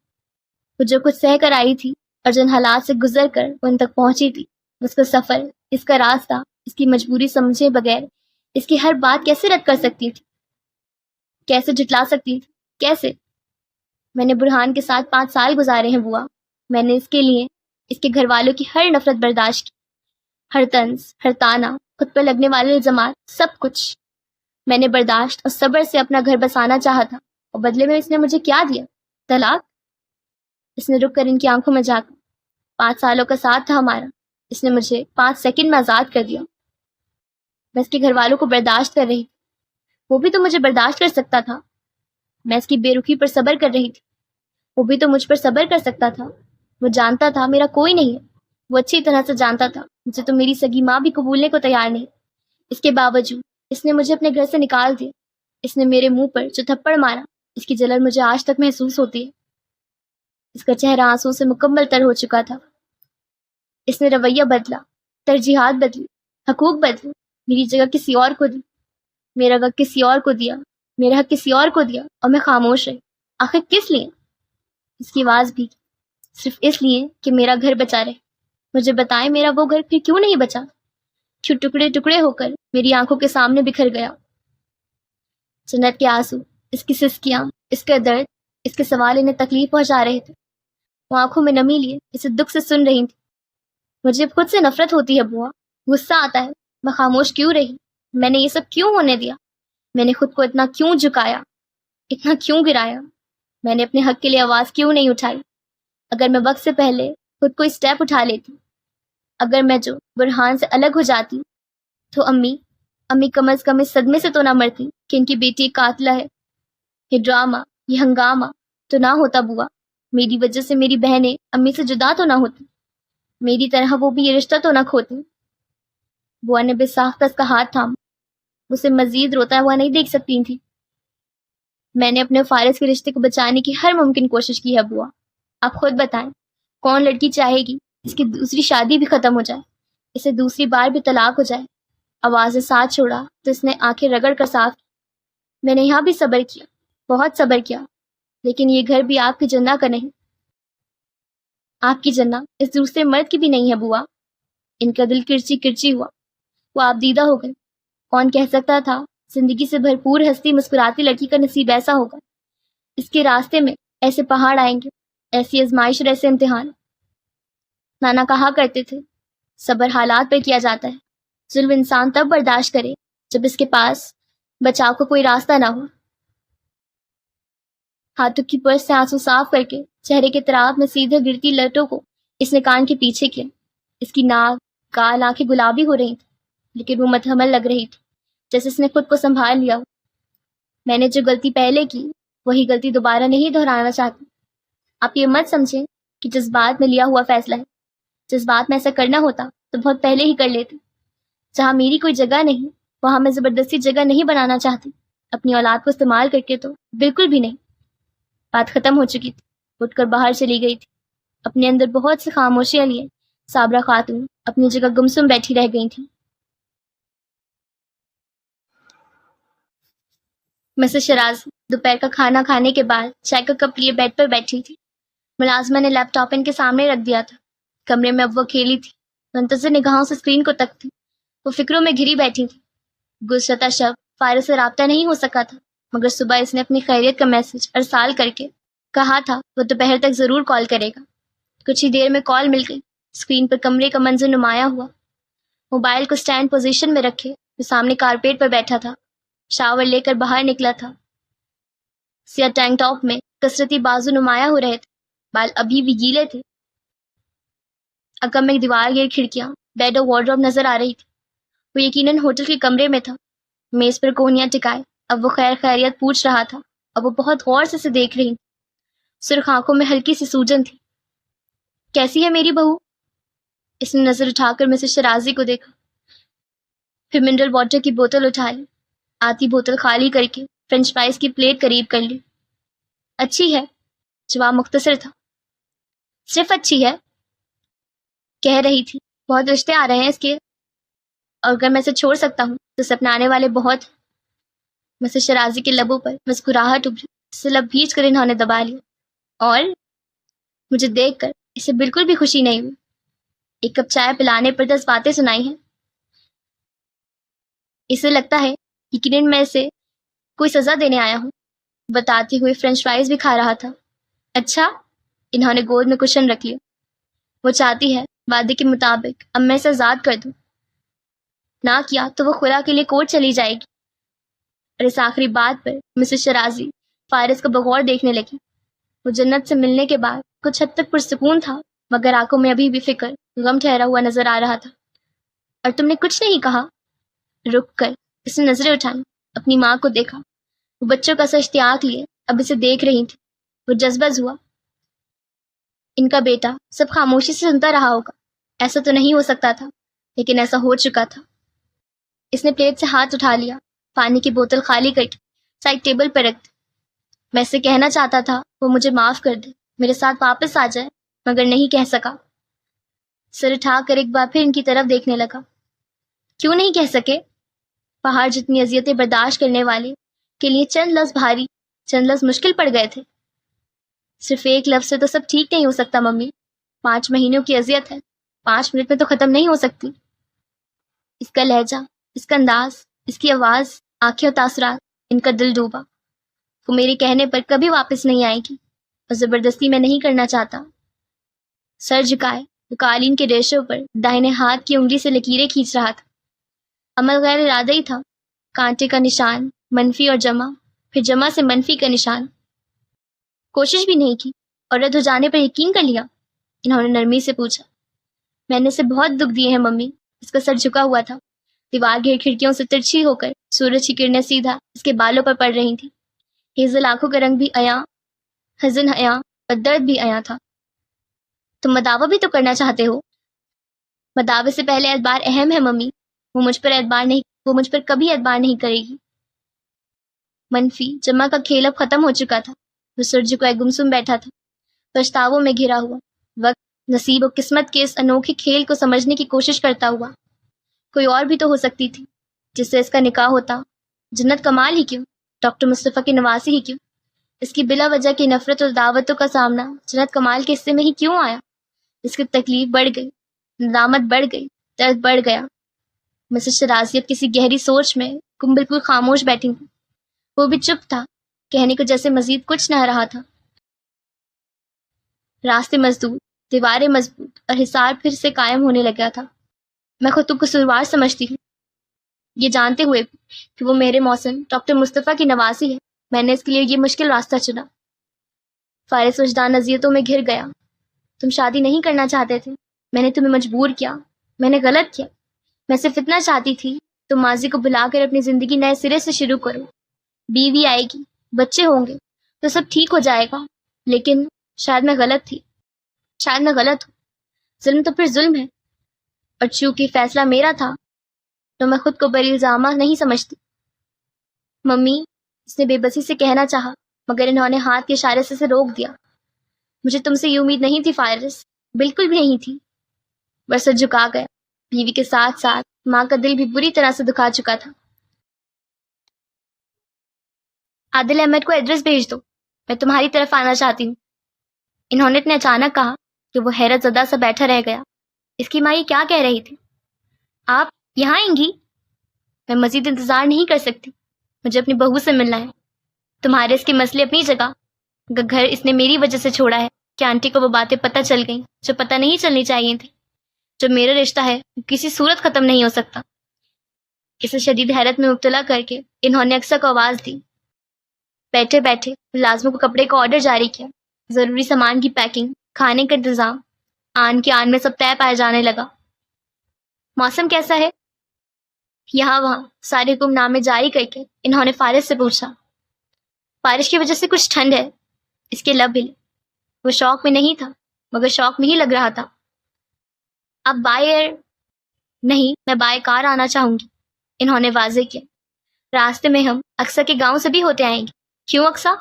وہ جو کچھ سہ کر آئی تھی اور جن حالات سے گزر کر وہ ان تک پہنچی تھی، اس کا سفر، اس کا راستہ، اس کی مجبوری سمجھے بغیر اس کی ہر بات کیسے رد کر سکتی تھی، کیسے جھٹلا سکتی تھی، کیسے؟ میں نے برہان کے ساتھ 5 سال گزارے ہیں بوا، میں نے اس کے لیے، اس کے گھر والوں کی ہر نفرت برداشت کی، ہر طنز، ہر تانا، خود پہ لگنے والے الزامات، سب کچھ میں نے برداشت اور صبر سے اپنا گھر بسانا چاہا تھا، اور بدلے میں اس نے مجھے کیا دیا؟ طلاق؟ اس نے رک کر ان کی آنکھوں میں جھانکا۔ 5 سالوں کا ساتھ تھا ہمارا، اس نے مجھے 5 سیکنڈ میں آزاد کر دیا۔ میں اس کے گھر والوں کو برداشت کر رہی تھی، وہ بھی تو مجھے برداشت کر سکتا تھا۔ میں اس کی بے رخی پر صبر کر رہی تھی، وہ بھی تو مجھ پر صبر کر سکتا تھا۔ وہ جانتا تھا میرا کوئی نہیں ہے، وہ اچھی طرح سے جانتا تھا مجھے تو میری سگی ماں بھی قبولنے کو تیار نہیں۔ اس کے باوجود اس نے مجھے اپنے گھر سے نکال دیا۔ اس نے میرے منہ پر جو تھپڑ مارا، اس کی جلن مجھے آج تک محسوس ہوتی ہے۔ اس کا چہرہ آنسو سے مکمل تر ہو چکا تھا۔ اس نے رویہ بدلا، ترجیحات بدلی، حقوق بدلے، میری جگہ کسی اور کو دی، میرا وقت کسی اور کو دیا، میرا حق کسی اور کو دیا، اور میں خاموش رہی۔ آخر کس لیے؟ اس کی آواز بھی صرف اس لیے کہ میرا گھر بچا رہے۔ مجھے بتائیں میرا وہ گھر پھر کیوں نہیں بچا؟ کیوں ٹکڑے ٹکڑے ہو کر میری آنکھوں کے سامنے بکھر گیا؟ جنت کے آنسو، اس کی سسکیاں، اس کا درد، اس کے سوال انہیں تکلیف پہنچا رہے تھے۔ وہ آنکھوں میں نمی لیے اسے دکھ سے سن رہی تھی۔ مجھے خود سے نفرت ہوتی ہے بوا، غصہ آتا ہے، میں خاموش کیوں رہی؟ میں نے یہ سب کیوں ہونے دیا؟ میں نے خود کو اتنا کیوں جھکایا، اتنا کیوں گرایا؟ میں نے اپنے حق کے لیے آواز کیوں نہیں اٹھائی؟ اگر میں وقت سے پہلے خود کو اسٹیپ اٹھا لیتی، اگر میں جو برہان سے الگ ہو جاتی، تو امی کم از کم اس صدمے سے تو نہ مرتی کہ ان کی بیٹی ایک قاتلہ ہے۔ یہ ڈرامہ، یہ ہنگامہ تو نہ ہوتا بوا، میری وجہ سے میری بہنیں امی سے جدا تو نہ ہوتی، میری طرح وہ بھی یہ رشتہ تو نہ کھوتی۔ بوا نے بے ساختہ اس کا ہاتھ تھام، اسے مزید روتا ہوا نہیں دیکھ سکتی تھی۔ میں نے اپنے فارس کے رشتے کو بچانے کی ہر ممکن کوشش کی ہے بوا، آپ خود بتائیں کون لڑکی چاہے گی اس کی دوسری شادی بھی ختم ہو جائے، اسے دوسری بار بھی طلاق ہو جائے؟ آوازیں ساتھ چھوڑا تو اس نے آنکھیں رگڑ کر صاف کی۔ میں نے یہاں بھی صبر کیا، بہت صبر کیا، لیکن یہ گھر بھی آپ کی جنہ کا نہیں، آپ کی جنہ اس دوسرے مرد کی بھی نہیں ہے بوا۔ ان کا دل کرچی کرچی ہوا، وہ آپ دیدہ ہو گئے۔ کون کہہ سکتا تھا زندگی سے بھرپور ہستی مسکراتی لڑکی کا نصیب ایسا ہوگا؟ اس کے راستے میں ایسے پہاڑ آئیں گے، ایسی آزمائش اور ایسے امتحان۔ نانا کہا کرتے تھے صبر حالات پر کیا جاتا ہے، ظلم انسان تب برداشت کرے جب اس کے پاس بچاؤ کا کوئی راستہ نہ ہو۔ ہاتھوں کی پرس سے آنسو صاف کر کے چہرے کے طرف میں سیدھے گرتی لٹوں کو اس نے کان کے پیچھے کیا۔ اس کی ناک، گال، آنکھیں گلابی ہو رہی تھیں، لیکن وہ متحمل لگ رہی تھی، جیسے اس نے خود کو سنبھال لیا ہو۔ میں نے جو غلطی پہلے کی وہی غلطی دوبارہ نہیں دہرانا چاہتی۔ آپ یہ مت سمجھیں کہ جذبات میں لیا ہوا فیصلہ ہے، جذبات میں ایسا کرنا ہوتا تو بہت پہلے ہی کر لیتی۔ جہاں میری کوئی جگہ نہیں وہاں میں زبردستی جگہ نہیں بنانا چاہتی، اپنی اولاد کو استعمال کر کے تو بالکل بھی نہیں۔ بات ختم ہو چکی تھی، اٹھ کر باہر چلی گئی تھی۔ اپنے اندر بہت سی خاموشیاں لیے صابرہ خاتون اپنی جگہ گمسم بیٹھی رہ گئی تھیں۔ مسز شراز دوپہر کا کھانا کھانے کے بعد چائے کا کپ لیے بیڈ پر بیٹھی تھی۔ ملازمہ نے لیپ ٹاپ ان کے سامنے رکھ دیا تھا۔ کمرے میں اب وہ اکیلی تھی، منتظر نگاہوں سے اسکرین کو تکتی، وہ فکروں میں گھری بیٹھی تھی۔ گزشتہ شب فارس سے رابطہ نہیں ہو سکا تھا، مگر صبح اس نے اپنی خیریت کا میسج ارسال کر کے کہا تھا وہ دوپہر تک ضرور کال کرے گا۔ کچھ ہی دیر میں کال مل گئی۔ اسکرین پر کمرے کا منظر نمایاں ہوا۔ موبائل کو سٹینڈ پوزیشن میں رکھے وہ سامنے کارپیٹ پر بیٹھا تھا، شاور لے کر باہر نکلا تھا۔ سیاہ ٹینک ٹاپ میں کثرتی بازو نمایاں ہو رہے تھے، بال ابھی بھی گیلے تھے۔ اکم میں دیوار گیر کھڑکیاں، بیڈ اور وارڈروب نظر آ رہی تھی۔ وہ یقیناً ہوٹل کے کمرے میں تھا، میز پر کونیاں ٹکائے اب وہ خیر خیریت پوچھ رہا تھا۔ اور وہ بہت غور سے اسے دیکھ رہی تھی۔ سرخ آنکھوں میں ہلکی سی سوجن تھی۔ کیسی ہے میری بہو؟ اس نے نظر اٹھا کر مسز شرازی کو دیکھا، پھر منرل واٹر کی بوتل اٹھا لی، آتی بوتل خالی کر کے فرینچ فرائز کی پلیٹ قریب کر لی۔ اچھی ہے، جواب مختصر تھا۔ صرف اچھی ہے؟ کہہ رہی تھی بہت رشتے آ رہے ہیں اس کے، اور اگر میں اسے چھوڑ سکتا ہوں تو اسے اپنانے والے بہت ہیں۔ مسز شرازی کے لبوں پر مسکراہٹ ابھری، اسے لب بھیج کر انہوں نے دبا لیا، اور مجھے دیکھ کر اسے بالکل بھی خوشی نہیں ہوئی۔ ایک کپ چائے پلانے پر 10 باتیں سنائی ہیں۔ اسے لگتا ہے یقیناً میں اسے کوئی سزا دینے آیا ہوں، بتاتے ہوئے فرینچ فرائز بھی کھا رہا تھا۔ اچھا، انہوں نے گود میں کشن رکھ لیا۔ وہ چاہتی ہے وعدے کے مطابق اب میں اسے آزاد کر دوں، نہ کیا تو وہ خلا کے لیے کورٹ چلی جائے گی۔ اور اس آخری بات پر مسز شرازی فارس کو بغور دیکھنے لگی۔ وہ جنت سے ملنے کے بعد کچھ حد تک پرسکون تھا، مگر آنکھوں میں ابھی بھی فکر، غم ٹھہرا ہوا نظر آ رہا تھا۔ اور تم نے کچھ نہیں کہا؟ رک کر اس نے نظریں اٹھائیں، اپنی ماں کو دیکھا۔ وہ بچوں کا سا اشتیاق لیے اب اسے دیکھ رہی تھی۔ وہ جذبز ہوا۔ ان کا بیٹا سب خاموشی سے سنتا رہا ہوگا، ایسا تو نہیں ہو سکتا تھا، لیکن ایسا ہو چکا تھا۔ اس نے پلیٹ سے ہاتھ اٹھا لیا، پانی کی بوتل خالی کر کے سائڈ ٹیبل پر رکھ دی۔ میں اسے کہنا چاہتا تھا وہ مجھے معاف کر دے، میرے ساتھ واپس آ جائے، مگر نہیں کہہ سکا۔ سر اٹھا کر ایک بار پھر ان کی طرف دیکھنے لگا۔ کیوں نہیں کہہ سکے؟ پہاڑ جتنی اذیتیں برداشت کرنے والے کے لیے چند لفظ بھاری، چند لفظ مشکل پڑ گئے تھے۔ صرف ایک لفظ سے تو سب ٹھیک نہیں ہو سکتا ممی، 5 مہینوں کی اذیت ہے، 5 منٹ میں تو ختم نہیں ہو سکتی۔ اس کا لہجہ، اس کا انداز، اس کی آواز، آنکھیں اور تاثرات، ان کا دل ڈوبا۔ وہ میرے کہنے پر کبھی واپس نہیں آئے گی، اور زبردستی میں نہیں کرنا چاہتا۔ سر جھکائے وہ قالین کے ریشوں پر داہنے ہاتھ کی انگلی سے لکیریں کھینچ رہا تھا۔ عمل غیر ارادی تھا، کانٹے کا نشان، منفی اور جمع، پھر جمع سے منفی کا نشان۔ کوشش بھی نہیں کی اور رد ہو جانے پر یقین کر لیا؟ انہوں نے نرمی سے پوچھا۔ میں نے اسے بہت دکھ دیے ہیں ممی۔ اس کا سر جھکا ہوا تھا، دیوار گھیر کھڑکیوں سے ترچھی ہو کر سورج کی کرنیں سیدھا اس کے بالوں پر پڑ رہی تھیں۔ ہیزل آنکھوں کا رنگ بھی عیاں، حزن عیاں اور درد بھی عیاں تھا۔ تم مداوع بھی تو کرنا چاہتے ہو؟ مداوع سے پہلے اعتبار اہم ہے ممی، وہ مجھ پر کبھی اعتبار نہیں کرے گی۔ منفی جمع کا کھیل اب ختم ہو چکا تھا۔ وہ سرج کو ایک گمسم بیٹھا تھا، پچھتاووں میں گھرا ہوا، وقت، نصیب اور قسمت کے اس انوکھے کھیل کو سمجھنے کی کوشش کرتا ہوا۔ کوئی اور بھی تو ہو سکتی تھی جس سے اس کا نکاح ہوتا۔ جنت کمال ہی کیوں، ڈاکٹر مصطفیٰ کی نواسی ہی کیوں؟ اس کی بلا وجہ کی نفرت اور دعوتوں کا سامنا جنت کمال کے حصے میں ہی کیوں آیا؟ اس کی تکلیف بڑھ گئی، ندامت بڑھ گئی، درد بڑھ گیا۔ مسز شرازی اب کسی گہری سوچ میں گم بالکل خاموش بیٹھی تھی۔ وہ بھی چپ تھا، کہنے کو جیسے مزید کچھ نہ رہا تھا۔ راستے مسدود، دیواریں مضبوط اور حصار پھر سے قائم ہونے لگا تھا۔ میں خود کو قصوروار سمجھتی ہوں، یہ جانتے ہوئے بھی کہ وہ میرے موسم ڈاکٹر مصطفیٰ کی نواسی ہے۔ میں نے اس کے لیے یہ مشکل راستہ چنا۔ فارس وجدان اذیتوں میں گھر گیا۔ تم شادی نہیں کرنا چاہتے تھے، میں نے تمہیں مجبور کیا، میں نے غلط کیا۔ میں صرف اتنا چاہتی تھی تم ماضی کو بھلا کر اپنی زندگی نئے سرے سے شروع کرو۔ بیوی آئے گی، بچے ہوں گے تو سب ٹھیک ہو جائے گا۔ لیکن شاید میں غلط تھی، شاید میں غلط ہوں۔ ظلم تو پھر ظلم ہے، اور چونکہ فیصلہ میرا تھا تو میں خود کو بری الزامہ نہیں سمجھتی۔ ممی، اس نے بے بسی سے کہنا چاہا، مگر انہوں نے ہاتھ کے اشارے سے اسے روک دیا۔ مجھے تم سے یہ امید نہیں تھی فارس، بالکل بھی نہیں تھی۔ برسر جھکا گیا۔ بیوی کے ساتھ ساتھ ماں کا دل بھی بری طرح سے دکھا چکا تھا۔ عادل احمد کو ایڈریس بھیج دو، میں تمہاری طرف آنا چاہتی ہوں۔ انہوں نے اتنے اچانک کہا کہ وہ حیرت زدہ سا بیٹھا رہ گیا۔ اس کی ماں یہ کیا کہہ رہی تھی؟ آپ یہاں آئیں گی؟ میں مزید انتظار نہیں کر سکتی، مجھے اپنی بہو سے ملنا ہے۔ تمہارے اس کے مسئلے اپنی جگہ، گھر اس نے میری وجہ سے چھوڑا ہے کہ آنٹی کو وہ باتیں پتہ چل گئیں جو پتہ نہیں چلنی چاہیے تھی۔ جو میرا رشتہ ہے وہ کسی صورت ختم نہیں ہو سکتا۔ اسے شدید حیرت میں مبتلا کر کے انہوں نے اکثر کو آواز دی۔ بیٹھے بیٹھے ملازموں کو کپڑے کا آرڈر جاری کیا، ضروری سامان کی پیکنگ، کھانے کا انتظام، آن کے آن میں سب طے پائے جانے لگا۔ موسم کیسا ہے؟ یہاں وہاں سارے حکم نامے جاری کر کے انہوں نے فارس سے پوچھا۔ بارش کی وجہ سے کچھ ٹھنڈ ہے۔ اس کے لب ہلے۔ وہ شوق میں نہیں تھا مگر شوق میں ہی لگ رہا تھا۔ اب بائی ایئر نہیں، میں بائی کار آنا چاہوں گی، انہوں نے واضح کیا۔ راستے میں ہم اقصیٰ کے گاؤں سے بھی ہوتے آئیں گے۔ کیوں اقصیٰ؟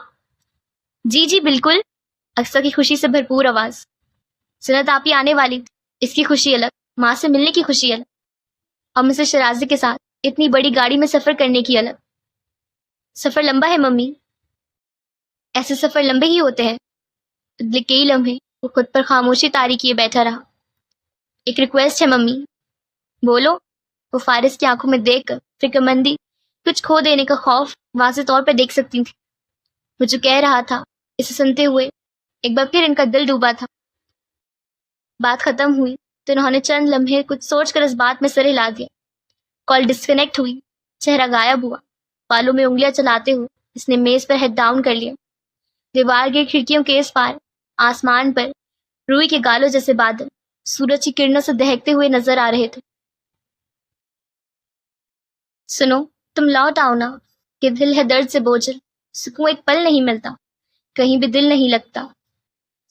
جی جی بالکل، اقصیٰ کی خوشی سے بھرپور آواز۔ سنت آپ ہی آنے والی تھی، اس کی خوشی الگ، ماں سے ملنے کی خوشی الگ، اور مسز شرازی کے ساتھ اتنی بڑی گاڑی میں سفر کرنے کی الگ۔ سفر لمبا ہے ممی، ایسے سفر لمبے ہی ہوتے ہیں۔ اگلے کئی لمحے وہ خود پر خاموشی طاری کیے بیٹھا رہا۔ ایک ریکویسٹ ہے ممی۔ بولو، وہ فارس کی آنکھوں میں دیکھ کر فکر مندی، کچھ کھو دینے کا خوف واضح طور پر دیکھ سکتی تھی۔ وہ جو کہہ رہا تھا اسے سنتے ہوئے ایک بار پھر ان کا دل ڈوبا تھا۔ بات ختم ہوئی تو انہوں نے چند لمحے کچھ سوچ کر اس بات میں سر ہلا دیا۔ کال ڈسکنیکٹ ہوئی، چہرہ غائب ہوا۔ بالوں میں انگلیاں چلاتے ہوئے اس نے میز پر ہیڈ ڈاؤن کر لیا۔ دیوار گر کھڑکیوں کے اس پار آسمان پر روئی کے گالوں جیسے بادل سورج کی کرنوں سے دہکتے ہوئے نظر آ رہے تھے۔ سنو، تم لوٹ آؤ نا، کہ دل ہے درد سے بوجھل، سکون ایک پل نہیں ملتا، کہیں بھی دل نہیں لگتا۔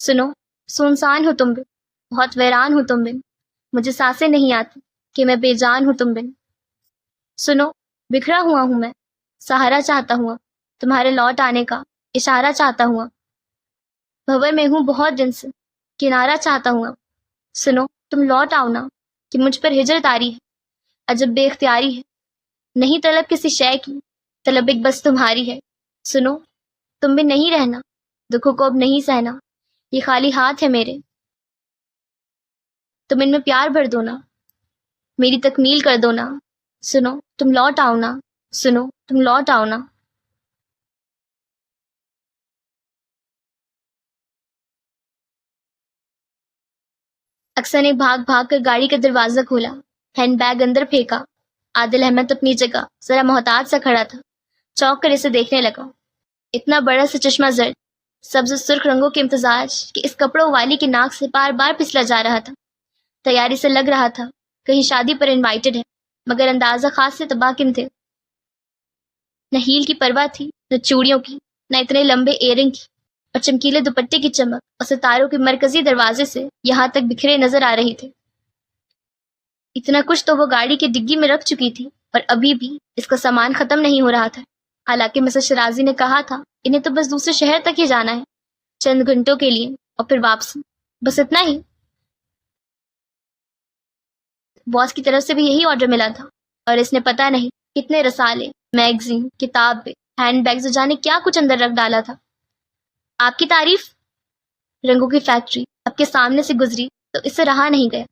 سنو، سنسان ہو تم بن، بہت ویران ہو تم بن، مجھے سانسیں نہیں آتی کہ میں بے جان ہوں تم بن۔ سنو، بکھرا ہوا ہوں میں، سہارا چاہتا ہوں، تمہارے لوٹ آنے کا اشارہ چاہتا ہوں۔ بھور میں ہوں بہت دن سے، کنارہ چاہتا ہوں۔ سنو، تم لوٹ آؤ نا، کہ مجھ پر ہجر طاری ہے، عجب بے اختیاری ہے، نہیں طلب کسی شے کی، طلب ایک بس تمہاری ہے۔ سنو، تم بھی نہیں رہنا، دکھوں کو اب نہیں سہنا، یہ خالی ہاتھ ہے میرے، تم ان میں پیار بھر دو نا، میری تکمیل کر دو نا۔ سنو، تم لوٹ آؤ نا، سنو، تم لوٹ آؤ نا۔ اکثر نے بھاگ بھاگ کر گاڑی کا دروازہ کھولا، ہینڈ بیگ اندر پھینکا۔ عادل احمد اپنی جگہ ذرا محتاط سا کھڑا تھا، چونک کر اسے دیکھنے لگا۔ اتنا بڑا سا چشمہ زرد، سبز و سرخ رنگوں کے امتزاج کہ اس کپڑوں والی کی ناک سے بار بار پھسلا جا رہا تھا۔ تیاری سے لگ رہا تھا کہیں شادی پر انوائٹڈ ہے، مگر اندازہ خاص سے تباکن تھے۔ نہ ہیل کی پرواہ تھی، نہ چوڑیوں کی، نہ اتنے لمبے ایئرنگ کی، اور چمکیلے دوپٹے کی چمک اور ستاروں کے مرکزی دروازے سے یہاں تک بکھرے نظر آ رہی تھے۔ اتنا کچھ تو وہ گاڑی کی ڈگی میں رکھ چکی تھی، اور ابھی بھی اس کا سامان ختم نہیں ہو رہا تھا۔ حالانکہ مسز شرازی نے کہا تھا انہیں تو بس دوسرے شہر تک ہی جانا ہے، چند گھنٹوں کے لیے، اور پھر واپسی، بس اتنا ہی۔ باس کی طرف سے بھی یہی آرڈر ملا تھا، اور اس نے پتہ نہیں کتنے رسالے، میگزین، کتابیں، ہینڈ بیگز و جانے کیا کچھ اندر رکھ ڈالا تھا۔ آپ کی تعریف؟ رنگوں کی فیکٹری اب کے سامنے سے گزری تو اس سے رہا نہیں گیا۔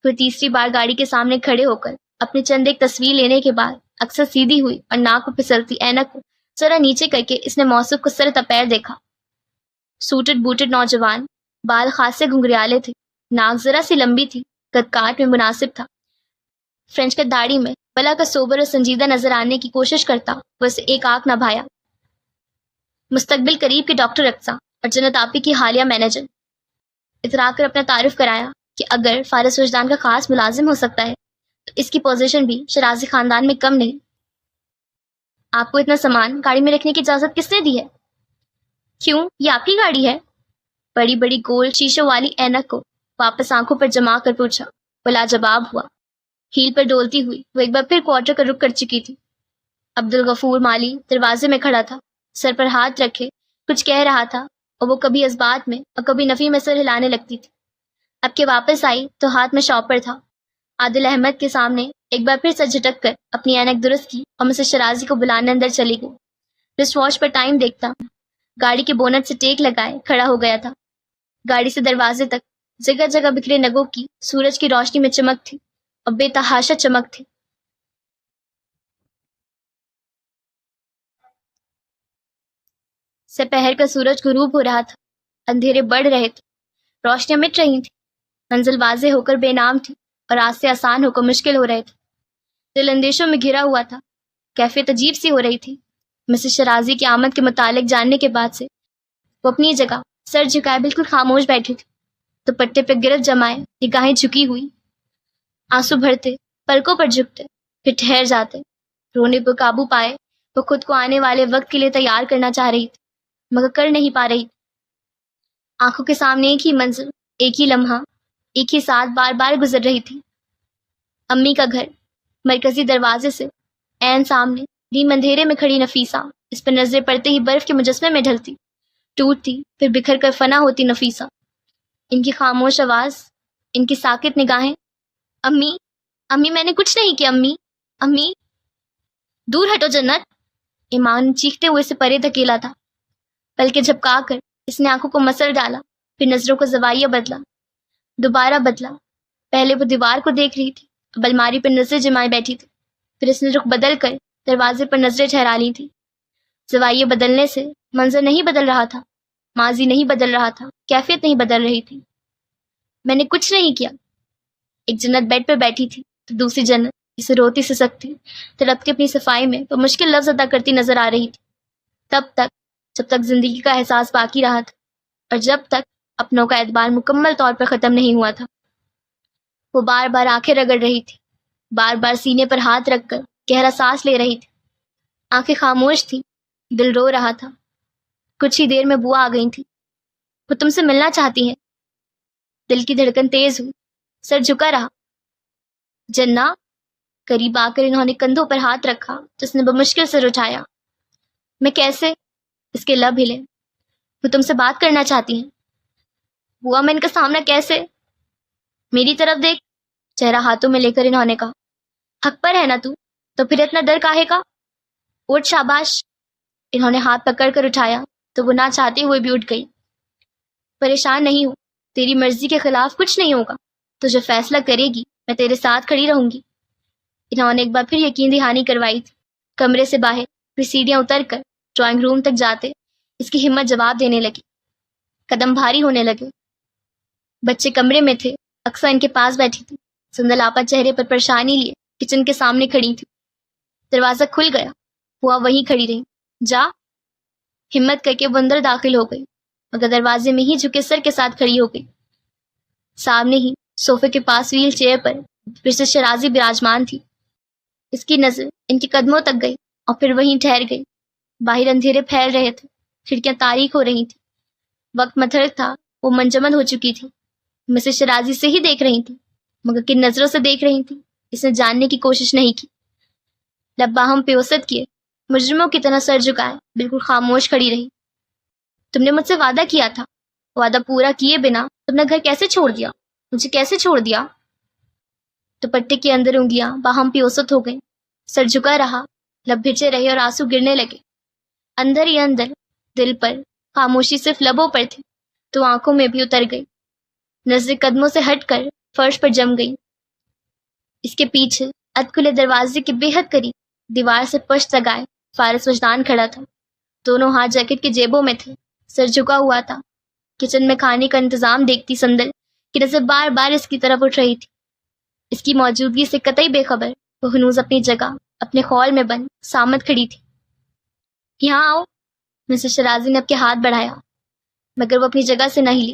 پھر تیسری بار گاڑی کے سامنے کھڑے ہو کر اپنی چند ایک تصویر لینے کے بعد اکثر سیدھی ہوئی اور ناک کو پھسلتی اینک کو ذرا نیچے کر کے اس نے موصوف کو سر تپیر دیکھا۔ سوٹڈ بوٹڈ نوجوان، بال خاصے گھنگریالے تھے، ناک ذرا سی لمبی تھی، قد کاٹ میں مناسب تھا۔ فرینچ کٹ داڑھی میں بلا کا سوبر اور سنجیدہ نظر آنے کی کوشش کرتا وہ اسے ایک آنکھ نہ بھایا۔ مستقبل قریب کے ڈاکٹر اقصیٰ اور جنت آپی کی حالیہ مینیجر، اترا کر اپنا تعارف کرایا کہ اگر فارس وجدان کا خاص ملازم ہو سکتا ہے تو اس کی پوزیشن بھی شرازی خاندان میں کم نہیں۔ آپ کو اتنا سامان گاڑی میں رکھنے کی اجازت کس نے دی ہے؟ کیوں، یہ آپ کی گاڑی ہے؟ بڑی بڑی گول شیشوں والی اینک کو واپس آنکھوں پر جما کر پوچھا۔ وہ لاجواب ہوا۔ ہیل پر ڈولتی ہوئی وہ ایک بار پھر کوارٹر کا رخ کر چکی تھی۔ عبدالغفور مالی دروازے میں کھڑا تھا، سر پر ہاتھ رکھے کچھ کہہ رہا تھا، اور وہ کبھی اس بات میں اور کبھی نفی میں سر ہلانے لگتی تھی۔ اب کہ واپس آئی تو ہاتھ میں شاپر تھا۔ عادل احمد کے سامنے ایک بار پھر سر جھٹک کر اپنی اینک درست کی اور مسز شرازی کو بلانے اندر چلی گئی۔ رسٹ واچ پر ٹائم دیکھتا گاڑی کے بونٹ سے ٹیک لگائے کھڑا ہو گیا تھا۔ گاڑی سے دروازے تک جگہ جگہ بکھرے نگوں کی سورج کی روشنی میں چمک تھی، اور بے تحاشا چمک تھی۔ سپہر کا سورج غروب ہو رہا تھا، اندھیرے بڑھ رہے تھے، روشنیاں مٹ رہی تھیں، منزل واضح ہو کر بے نام تھی اور راستے آسان ہو کر مشکل ہو رہے تھے۔ دل اندیشوں میں گھرا ہوا تھا، کیفیت عجیب سی ہو رہی تھی۔ مسز شرازی کی آمد کے متعلق جاننے کے بعد سے وہ اپنی جگہ سر جھکائے بالکل خاموش بیٹھی تھی، دوپٹے پہ گرفت جمائے، نگاہیں جھکی ہوئی، آنسو بھرتے، پلکوں پر جھکتے، پھر ٹھہر جاتے، رونے پر قابو پائے وہ خود کو آنے والے وقت کے لیے تیار کرنا چاہ رہی تھی مگر کر نہیں پا رہی تھی۔ آنکھوں کے سامنے ایک ہی منظر، ایک ہی لمحہ، ایک ہی ساتھ بار بار گزر رہی تھی۔ امی کا گھر، مرکزی دروازے سے عین سامنے نیم اندھیرے میں کھڑی نفیسہ، اس پر نظریں پڑتے ہی برف کے مجسمے میں ڈھلتی، ٹوٹتی، پھر بکھر کر فنا ہوتی نفیسہ۔ ان کی خاموش آواز، ان کی ساکت نگاہیں، امی، امی میں نے کچھ نہیں کیا، امی، امی، دور ہٹو جنت۔ ایمان چیختے ہوئے اسے پرے دھکیلا تھا، پلکیں جھپکا کر اس نے آنکھوں کو مسل ڈالا، پھر نظروں کا زاویہ بدلا، دوبارہ بدلا۔ پہلے وہ دیوار کو دیکھ رہی تھی، اب الماری پر نظریں جمائے بیٹھی تھی، پھر اس نے رخ بدل کر دروازے پر نظریں ٹھہرا لی تھی۔ زاویہ بدلنے سے منظر نہیں بدل رہا تھا، ماضی نہیں بدل رہا تھا، کیفیت نہیں بدل رہی تھی۔ میں نے کچھ نہیں کیا۔ ایک جنت بیڈ پہ بیٹھی تھی تو دوسری جنت اسے روتی سسکتی، تڑپتی اپنی صفائی میں وہ مشکل لفظ ادا کرتی نظر آ رہی تھی، تب تک جب تک زندگی کا احساس باقی رہا تھا اور جب تک اپنوں کا اعتبار مکمل طور پر ختم نہیں ہوا تھا۔ وہ بار بار آنکھیں رگڑ رہی تھی، بار بار سینے پر ہاتھ رکھ کر گہرا سانس لے رہی تھی۔ آنکھیں خاموش تھی، دل رو رہا تھا۔ کچھ ہی دیر میں بوا آ گئی تھی۔ وہ تم سے ملنا چاہتی ہیں۔ دل کی دھڑکن تیز ہوئی، سر جھکا رہا۔ جنا، قریب آ کر انہوں نے کندھوں پر ہاتھ رکھا تو اس نے بمشکل سر اٹھایا۔ میں کیسے؟ اس کے لب ہلے۔ وہ تم سے بات کرنا چاہتی ہیں۔ بوا، میں ان کا سامنا کیسے؟ میری طرف دیکھ، چہرہ ہاتھوں میں لے کر انہوں نے کہا۔ حق پر ہے نا تو پھر اتنا ڈر کاہے کا؟ اٹھ، شاباش۔ انہوں نے ہاتھ پکڑ کر اٹھایا تو وہ نہ چاہتے ہوئے بھی اٹھ گئی۔ پریشان نہیں ہو، تیری مرضی کے خلاف کچھ نہیں ہوگا، تو جو فیصلہ کرے گی میں تیرے ساتھ کھڑی رہوں گی۔ انہوں نے ایک بار پھر یقین دہانی کروائی تھی۔ کمرے سے باہر پھر سیڑھیاں اتر کر ڈرائنگ روم تک جاتے اس کی ہمت جواب دینے لگی، قدم بھاری ہونے لگے۔ بچے کمرے میں تھے، اکثر ان کے پاس بیٹھی تھی، سندل آپا چہرے پر پریشانی لیے کچن کے سامنے کھڑی تھی۔ دروازہ کھل گیا، ہوا وہیں کھڑی رہی۔ جا، ہمت کر کے وہ اندر داخل ہو گئی، مگر دروازے میں ہی جھکے سر کے ساتھ کھڑی ہو گئی۔ سامنے ہی صوفے کے پاس ویل چیئر پر مسز شرازی براجمان تھی۔ اس کی نظر ان کے قدموں تک گئی اور پھر وہیں ٹھہر گئی۔ باہر اندھیرے پھیل رہے تھے، کھڑکیاں تاریک ہو رہی تھیں، وقت متحرک تھا، وہ منجمد ہو چکی تھی۔ مسز شرازی سے ہی دیکھ رہی تھی، مگر کن نظروں سے دیکھ رہی تھی اس نے جاننے کی کوشش نہیں کی۔ لب باہم پیوست کیے، مجرموں کی طرح سر جھکائے بالکل خاموش کھڑی رہی۔ تم نے مجھ سے وعدہ کیا تھا، وعدہ پورا کیے بنا تم نے گھر کیسے چھوڑ دیا؟ مجھے کیسے چھوڑ دیا؟ دوپٹے کے اندر انگلیاں باہم پیوست ہو گئیں، سر جھکا رہا، لب بھیجے رہے اور آنسو گرنے لگے۔ اندر ہی اندر دل پر خاموشی صرف لبوں پر تھی تو آنکھوں میں بھی اتر گئی۔ نظریں قدموں سے ہٹ کر فرش پر جم گئی۔ اس کے پیچھے اد کھلے دروازے کے بے حد قریب دیوار سے پشت لگائے فارس وجدان کھڑا تھا، دونوں ہاتھ جیکٹ کی جیبوں میں تھے، سر جھکا ہوا تھا۔ کچن میں کھانے کا انتظام دیکھتی سندل کی نظر بار بار اس کی طرف اٹھ رہی تھی۔ اس کی موجودگی سے قطعی بے خبر وہ ہنوز اپنی جگہ اپنے خول میں بند سامت کھڑی تھی۔ یہاں آؤ، مسز شرازی نے اب کے ہاتھ بڑھایا، مگر وہ اپنی جگہ سے نہ ہلی۔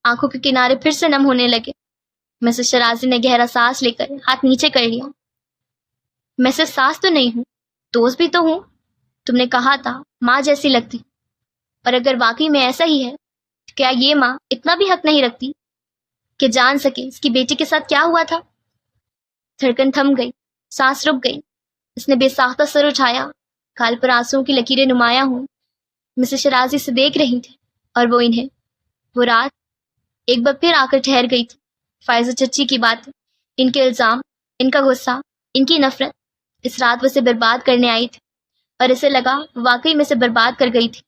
آنکھوں کے کنارے پھر سے نم ہونے لگے۔ مسز شرازی نے گہرا سانس لے کر ہاتھ نیچے کر لیا۔ میں صرف ساس تو نہیں ہوں، دوست بھی تو ہوں۔ تم نے کہا تھا ماں جیسی لگتی، اور اگر واقعی میں ایسا ہی ہے تو کیا یہ ماں اتنا بھی حق نہیں رکھتی کہ جان سکے اس کی بیٹی کے ساتھ کیا ہوا تھا؟ دھڑکن تھم گئی، سانس رک گئی۔ اس نے بے ساختہ سر اٹھایا، گال پر آنسوؤں کی لکیریں نمایاں ہوں۔ مسز شرازی سے دیکھ رہی تھی اور وہ انہیں۔ وہ رات ایک بار پھر آ کر ٹھہر گئی تھی۔ فائزہ چچی کی باتیں، ان کے الزام، ان کا غصہ، ان کی نفرت، اس رات وہ اسے برباد کرنے آئی تھی اور اسے لگا واقعی میں اسے برباد کر گئی تھی۔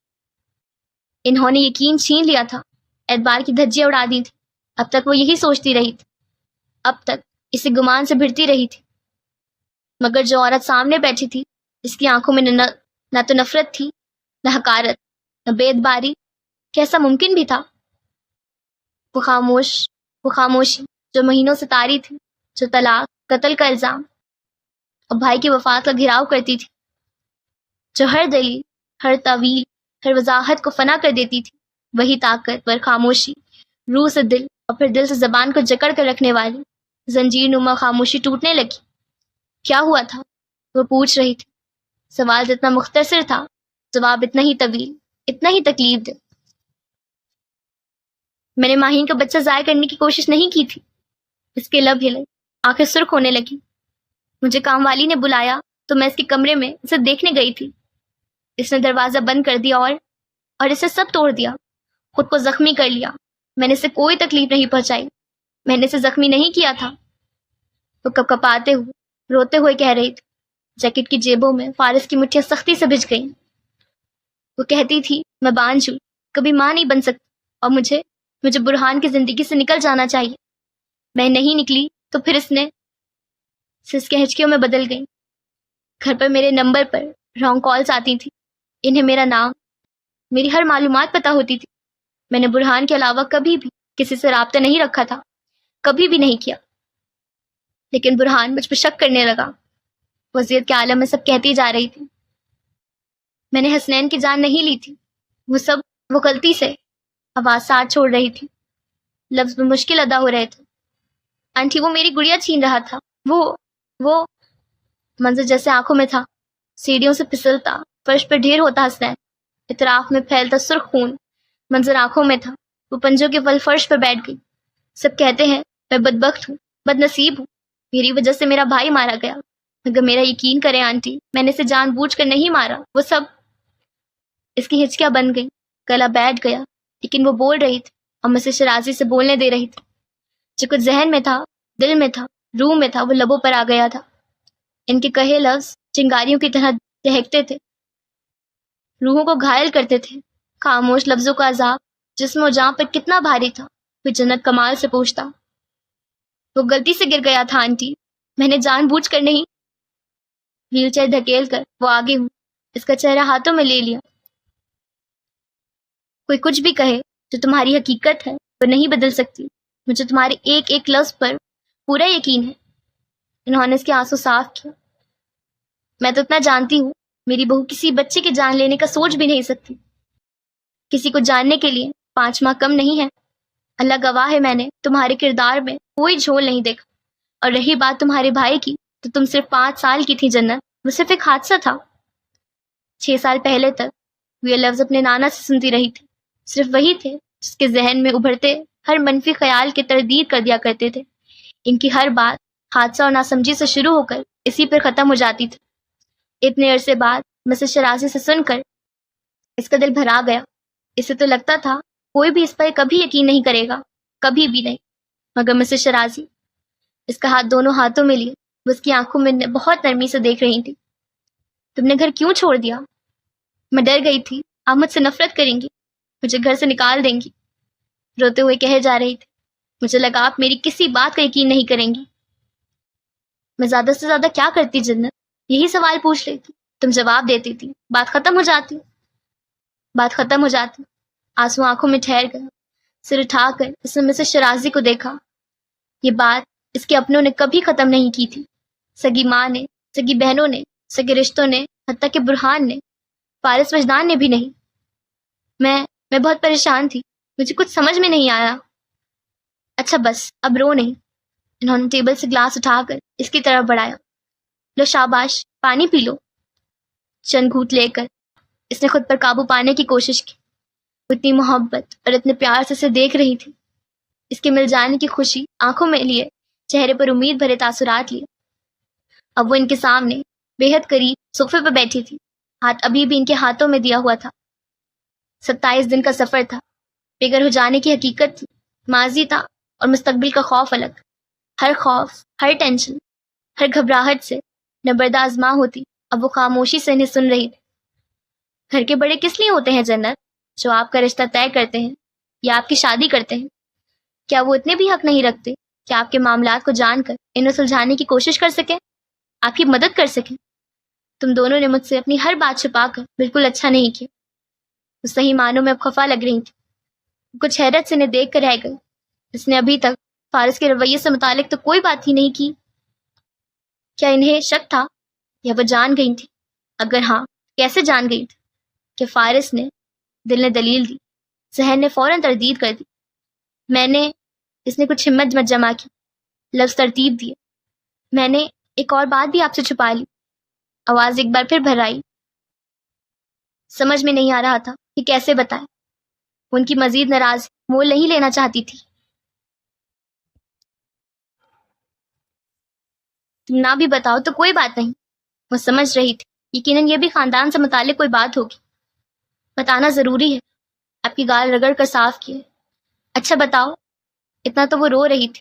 انہوں نے یقین چھین لیا تھا، اعتبار کی دھجیاں اڑا دی تھی۔ اب تک وہ یہی سوچتی رہی تھی، اب تک اسے گمان سے بھرتی رہی تھی، مگر جو عورت سامنے بیٹھی تھی اس کی آنکھوں میں نہ تو نفرت تھی، نہ حقارت، نہ بے اعتباری۔ کیسا ممکن بھی تھا؟ وہ خاموشی جو مہینوں سے طاری تھی، جو طلاق، قتل کا الزام اور بھائی کی وفات کا گھراؤ کرتی تھی، جو ہر دلیل، ہر تعویل، ہر وضاحت کو فنا کر دیتی تھی، وہی طاقتور خاموشی، روح سے دل اور پھر دل سے زبان کو جکڑ کر رکھنے والی زنجیر نما خاموشی ٹوٹنے لگی۔ کیا ہوا تھا؟ وہ پوچھ رہی تھی۔ سوال جتنا مختصر تھا، جواب اتنا ہی طویل، اتنا ہی تکلیف دہ۔ میں نے ماہین کا بچہ ضائع کرنے کی کوشش نہیں کی تھی۔ اس کے لب ہلے، آنکھیں سرخ ہونے لگی۔ مجھے کام والی نے بلایا تو میں اس کے کمرے میں اسے دیکھنے گئی تھی۔ اس نے دروازہ بند کر دیا اور اسے سب توڑ دیا، خود کو زخمی کر لیا۔ میں نے اسے کوئی تکلیف نہیں پہنچائی، میں نے اسے زخمی نہیں کیا تھا۔ وہ کپ کپاتے ہوئے، روتے ہوئے کہہ رہی تھی۔ جیکٹ کی جیبوں میں فارس کی مٹھیاں سختی سے بھج گئیں۔ وہ کہتی تھی میں بانجھ ہوں، کبھی ماں نہیں بن سکتی، اور مجھے برہان کی زندگی سے نکل جانا چاہیے۔ میں نہیں نکلی تو پھر اس کے ہچکیوں میں بدل گئی۔ گھر پر میرے نمبر پر رانگ کالز آتی تھی، انہیں میرا نام، میری ہر معلومات پتہ ہوتی تھی۔ میں نے برہان کے علاوہ کبھی بھی کسی سے رابطہ نہیں رکھا تھا، کبھی بھی نہیں کیا۔ لیکن برہان مجھ پہ شک کرنے لگا۔ وضعیت کے عالم میں سب کہتی جا رہی تھی میں نے حسنین کی جان نہیں لی تھی، وہ غلطی سے۔ آواز ساتھ چھوڑ رہی تھی، لفظ میں مشکل ادا ہو رہے تھے۔ آنٹی، وہ میری گڑیا چھین رہا تھا۔ وہ منظر جیسے آنکھوں میں تھا، سیڑھیوں سے پھسلتا، فرش پہ ڈھیر ہوتا حسنین، اطراف میں پھیلتا سرخ خون۔ منظر آنکھوں میں تھا، وہ پنجوں کے بل فرش پہ بیٹھ گئی۔ سب کہتے ہیں میں بدبخت ہوں، بد نصیب ہوں، میری وجہ سے میرا بھائی مارا گیا، مگر میرا یقین کریں آنٹی، میں نے اسے جان بوجھ کر نہیں مارا۔ وہ سب۔ اس کی ہچکیاں بن گئی، گلا بیٹھ گیا، لیکن وہ بول رہی تھی اور میں اسے شرازی سے بولنے دے رہی تھی۔ جو کچھ ذہن میں تھا، دل میں تھا، روح میں تھا، وہ لبوں پر آ گیا تھا۔ ان کے کہے لفظ چنگاریوں کی طرح دہکتے تھے، روحوں کو گھائل کرتے تھے۔ خاموش لفظوں کا عذاب جسم و جاں پر کتنا بھاری تھا، کوئی جنت کمال سے پوچھتا۔ وہ غلطی سے گر گیا تھا آنٹی، میں نے جان بوجھ کر نہیں۔ ویل چیئر دھکیل کر وہ آگے ہوں، اس کا چہرہ ہاتھوں میں لے لیا۔ کوئی کچھ بھی کہے، جو تمہاری حقیقت ہے وہ نہیں بدل سکتی۔ مجھے تمہارے ایک ایک لفظ پر پورا یقین ہے۔ انہوں نے اس کے آنسو صاف کیا۔ میں تو اتنا جانتی ہوں، میری بہو کسی بچے کی جان لینے کا سوچ بھی نہیں سکتی۔ کسی کو جاننے کے لیے 5 ماہ کم نہیں ہے۔ اللہ گواہ ہے، میں نے تمہارے کردار میں کوئی جھول نہیں دیکھا۔ اور رہی بات تمہارے بھائی کی، تو تم صرف 5 سال کی تھی جنت، وہ صرف ایک حادثہ تھا۔ 6 سال پہلے تک وہ یہ لفظ اپنے نانا سے سنتی رہی تھی، صرف وہی تھے جس کے ذہن میں ابھرتے ہر منفی خیال کی تردید کر دیا کرتے تھے۔ ان کی ہر بات حادثہ اور ناسمجھی سے شروع ہو کر اسی پر ختم ہو جاتی تھی۔ اتنے عرصے بعد مسز شرازی سے سن کر اس کا دل بھرا گیا۔ اسے تو لگتا تھا کوئی بھی اس پر کبھی یقین نہیں کرے گا، کبھی بھی نہیں، مگر مسز شرازی اس کا ہاتھ دونوں ہاتھوں میں لیے وہ اس کی آنکھوں میں بہت نرمی سے دیکھ رہی تھی۔ تم نے گھر کیوں چھوڑ دیا؟ میں ڈر گئی تھی آپ مجھ سے نفرت کریں گی، مجھے گھر سے نکال دیں گی، روتے ہوئے کہے جا رہی تھی۔ مجھے لگا آپ میری کسی بات کا یقین نہیں کریں گی۔ میں زیادہ سے زیادہ کیا کرتی جنت؟ یہی سوال پوچھ لیتی، تم جواب دیتی تھی، بات ختم ہو جاتی۔ آنسو آنکھوں میں ٹھہر گیا۔ سر اٹھا کر اس نے مسز شرازی کو دیکھا۔ یہ بات اس کے اپنوں نے کبھی ختم نہیں کی تھی، سگی ماں نے، سگی بہنوں نے، سگے رشتوں نے، حتیٰ کہ برہان نے، فارس وجدان نے بھی نہیں۔ میں بہت پریشان تھی، مجھے کچھ سمجھ میں نہیں آیا۔ اچھا بس اب رو نہیں۔ انہوں نے ٹیبل سے گلاس اٹھا کر اس کی طرف بڑھایا۔ لو شاباش، پانی پی لو۔ چند گھونٹ لے کر اس نے خود پر قابو پانے کی کوشش کی۔ وہ اتنی محبت اور اتنے پیار سے اسے دیکھ رہی تھی، اس کے مل جانے کی خوشی آنکھوں میں لیے، چہرے پر امید بھرے تاثرات لیے۔ اب وہ ان کے سامنے بے حد قریب صوفے پر بیٹھی تھی، ہاتھ ابھی بھی ان کے ہاتھوں میں دیا ہوا تھا۔ 27 دن کا سفر تھا، بے گھر ہو جانے کی حقیقت تھی، ماضی تھا اور مستقبل کا خوف الگ۔ ہر خوف، ہر ٹینشن، ہر گھبراہٹ سے نبرداز ماں ہوتی اب وہ خاموشی سے انہیں سن رہی تھی۔ گھر کے بڑے کس لیے ہوتے ہیں جنت؟ جو آپ کا رشتہ طے کرتے ہیں یا آپ کی شادی کرتے ہیں۔ کیا وہ اتنے بھی حق نہیں رکھتے کہ آپ کے معاملات کو جان کر انہیں سلجھانے کی کوشش کر سکیں، آپ کی مدد کر سکیں؟ تم دونوں نے مجھ سے اپنی ہر بات چھپا کر بالکل اچھا نہیں کیا۔ وہ صحیح معنوں میں اب خفا لگ رہی تھی۔ کچھ حیرت سے انہیں دیکھ کر رہ گئی۔ اس نے ابھی تک فارس کے رویے سے متعلق تو کوئی بات ہی نہیں کی۔ کیا انہیں شک تھا یا وہ جان گئی تھی؟ اگر ہاں، کیسے جان گئی تھی؟ کہ فارس نے، دل نے دلیل دی، ذہن نے فوراً تردید کر دی۔ اس نے کچھ ہمت جمع کی، لفظ ترتیب دیے۔ میں نے ایک اور بات بھی آپ سے چھپا لی۔ آواز ایک بار پھر بھر آئی۔ سمجھ میں نہیں آ رہا تھا کہ کیسے بتائے۔ ان کی مزید ناراض مول نہیں لینا چاہتی تھی۔ تم نہ بھی بتاؤ تو کوئی بات نہیں، وہ سمجھ رہی تھی یقیناً یہ بھی خاندان سے متعلق کوئی بات ہوگی۔ بتانا ضروری ہے، آپ کی گال رگڑ کر صاف کیے۔ اچھا بتاؤ۔ اتنا تو وہ رو رہی تھی۔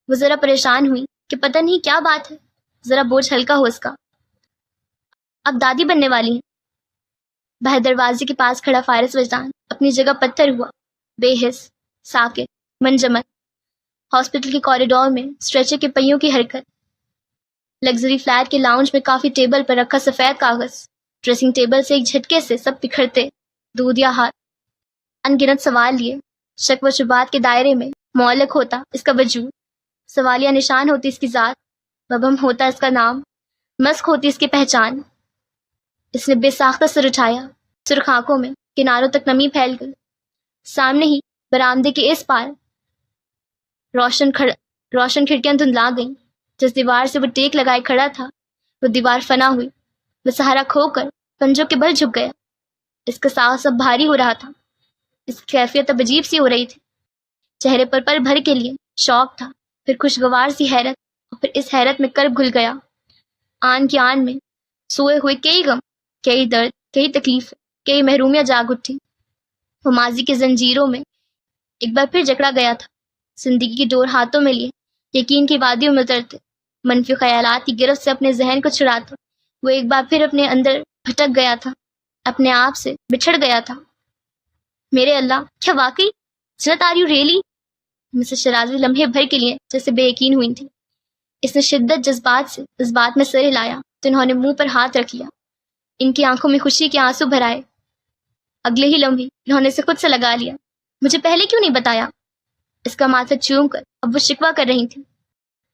وہ ذرا پریشان ہوئی کہ پتہ نہیں کیا بات ہے، ذرا بوجھ ہلکا ہو اس کا۔ اب دادی بننے والی ہیں۔ باہر دروازے کے پاس کھڑا فارس وجدان اپنی جگہ پتھر ہوا، بے حس، ساکت، منجمد۔ ہاسپٹل کے کوریڈور میں اسٹریچر کے پہیوں کی حرکت، لگژری فلیٹ کے لاؤنج میں کافی ٹیبل پر رکھا سفید کاغذ، ڈریسنگ ٹیبل سے ایک جھٹکے سے سب بکھرتے دودھ یا ہاتھ، ان گنت سوال لیے، شک و شبہات کے دائرے میں معلق ہوتا اس کا وجود، سوالیہ نشان ہوتی اس کی ذات، مبہم ہوتا اس کا نام، مسخ ہوتی اس کی پہچان۔ اس نے بے ساختہ سر اٹھایا، سرخ آنکھوں میں کناروں تک نمی پھیل گئی۔ سامنے ہی برآمدے کے اس پار روشن کھڑکیاں دھندلا گئیں۔ جس دیوار سے وہ ٹیک لگائے کھڑا تھا وہ دیوار فنا ہوئی، وہ سہارا کھو کر پنجوں کے بل جھک گیا۔ اس کا سانس اب بھاری ہو رہا تھا، اس کی کیفیت اب عجیب سی ہو رہی تھی۔ چہرے پر پل بھر کے لیے شوق تھا، پھر خوشگوار سی حیرت، اور پھر اس حیرت میں کرب گھل گیا۔ آن کی آن میں سوئے ہوئے کئی غم، کئی درد، کئی تکلیف، کئی محرومیاں جاگ اٹھی۔ وہ ماضی کے زنجیروں میں ایک بار پھر جکڑا گیا تھا، زندگی کی ڈور ہاتھوں میں لیے یقین کی وادیوں میں اترتے، منفی خیالات کی گرفت سے اپنے ذہن کو چھڑاتا وہ ایک بار پھر اپنے اندر بھٹک گیا تھا، اپنے آپ سے بچھڑ گیا تھا۔ میرے اللہ، کیا واقعی جنت آر یو ریئلی؟ مسز شرازی لمحے بھر کے لیے جیسے بے یقین ہوئی تھی۔ اس نے شدت جذبات سے اس بات میں سر ہلایا تو انہوں نے منہ پر ہاتھ رکھ لیا۔ ان کی آنکھوں میں خوشی کے آنسو بھر آئے۔ اگلے ہی لمحے انہوں نے اسے خود سے لگا لیا۔ مجھے پہلے کیوں نہیں بتایا؟ اس کا ماتھا چوم کر اب وہ شکوہ کر رہی تھی۔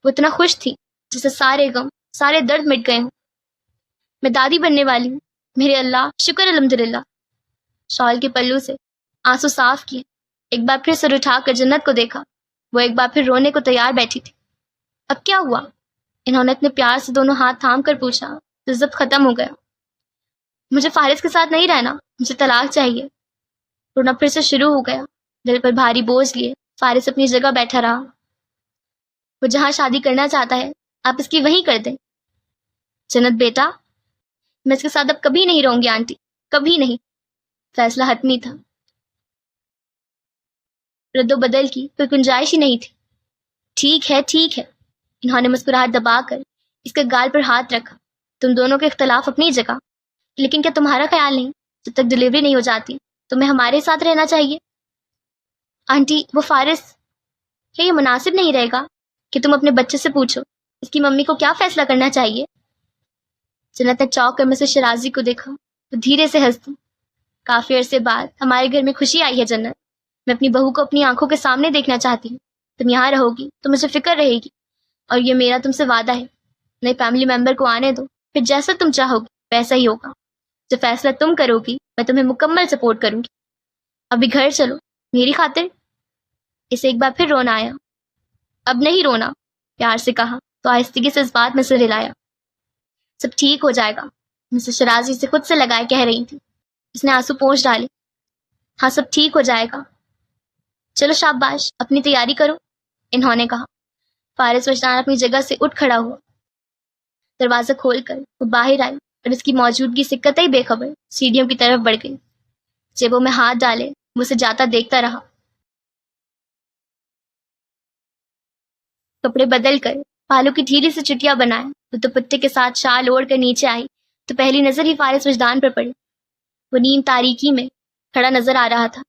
وہ اتنا خوش تھی جسے سارے غم، سارے درد مٹ گئے ہوں۔ میں دادی بننے والی ہوں، میرے اللہ، شکر الحمدللہ۔ شال کے پلو سے آنسو صاف کیے، ایک بار پھر سر اٹھا کر جنت کو دیکھا۔ وہ ایک بار پھر رونے کو تیار بیٹھی تھی۔ اب کیا ہوا؟ انہوں نے اتنے پیار سے دونوں ہاتھ تھام کر پوچھا تو ضبط ختم ہو گیا۔ مجھے فارس کے ساتھ نہیں رہنا، مجھے طلاق چاہیے۔ رونا پھر سے شروع ہو گیا۔ دل پر بھاری بوجھ لیے فارس اپنی جگہ بیٹھا رہا۔ وہ جہاں شادی کرنا چاہتا ہے آپ اس کی وہیں کر دیں۔ جنت بیٹا، میں اس کے ساتھ اب کبھی نہیں رہوں گی آنٹی، کبھی نہیں۔ فیصلہ حتمی تھا، رد و بدل کی کوئی گنجائش ہی نہیں تھی۔ ٹھیک ہے، ٹھیک ہے، انہوں نے مسکراہٹ دبا کر اس کے گال پر ہاتھ رکھا۔ تم دونوں کے اختلاف اپنی جگہ، لیکن کیا تمہارا خیال نہیں جب تک ڈلیوری نہیں ہو جاتی تمہیں ہمارے ساتھ رہنا چاہیے؟ آنٹی، وہ فارس، کیا یہ مناسب نہیں رہے گا کہ تم اپنے بچے سے پوچھو اس کی ممی کو کیا فیصلہ کرنا چاہیے؟ جنت نے چوک کر مسز شرازی کو دیکھا تو دھیرے سے ہنس دی۔ کافی عرصے بعد ہمارے گھر میں خوشی آئی ہے جنت۔ میں اپنی بہو کو اپنی آنکھوں کے سامنے دیکھنا چاہتی ہوں۔ تم یہاں رہو گی تو مجھے فکر رہے گی، اور یہ میرا تم سے وعدہ ہے۔ نئے فیملی ممبر کو آنے دو، پھر جیسا تم چاہو گی ویسا ہی ہوگا۔ جو فیصلہ تم کرو گی میں تمہیں مکمل سپورٹ کروں گی۔ ابھی گھر چلو میری خاطر۔ اسے ایک بار پھر رونا آیا۔ اب نہیں رونا، پیار سے کہا تو آہستگی سے اس بات میں سر ہلایا۔ سب ٹھیک ہو جائے گا، مسز شرازی سے خود سے لگائے کہہ رہی تھی۔ اس نے آنسو پونچھ ڈالے۔ ہاں، سب ٹھیک ہو جائے گا۔ چلو شاباش، اپنی تیاری کرو، انہوں نے کہا۔ فارس وجدان اپنی جگہ سے اٹھ کھڑا ہوا۔ دروازہ کھول کر وہ باہر آئی اور اس کی موجودگی سے قطعی بے خبر سیڑھیوں کی طرف بڑھ گئی۔ جیبوں میں ہاتھ ڈالے وہ اسے جاتا دیکھتا رہا۔ کپڑے بدل کر بالوں کی ڈھیلی سے چٹیاں بنائے وہ دوپٹے کے ساتھ شال اوڑھ کر نیچے آئی تو پہلی نظر ہی فارس وجدان پر پڑی۔ وہ نیم تاریکی میں کھڑا نظر آ رہا تھا۔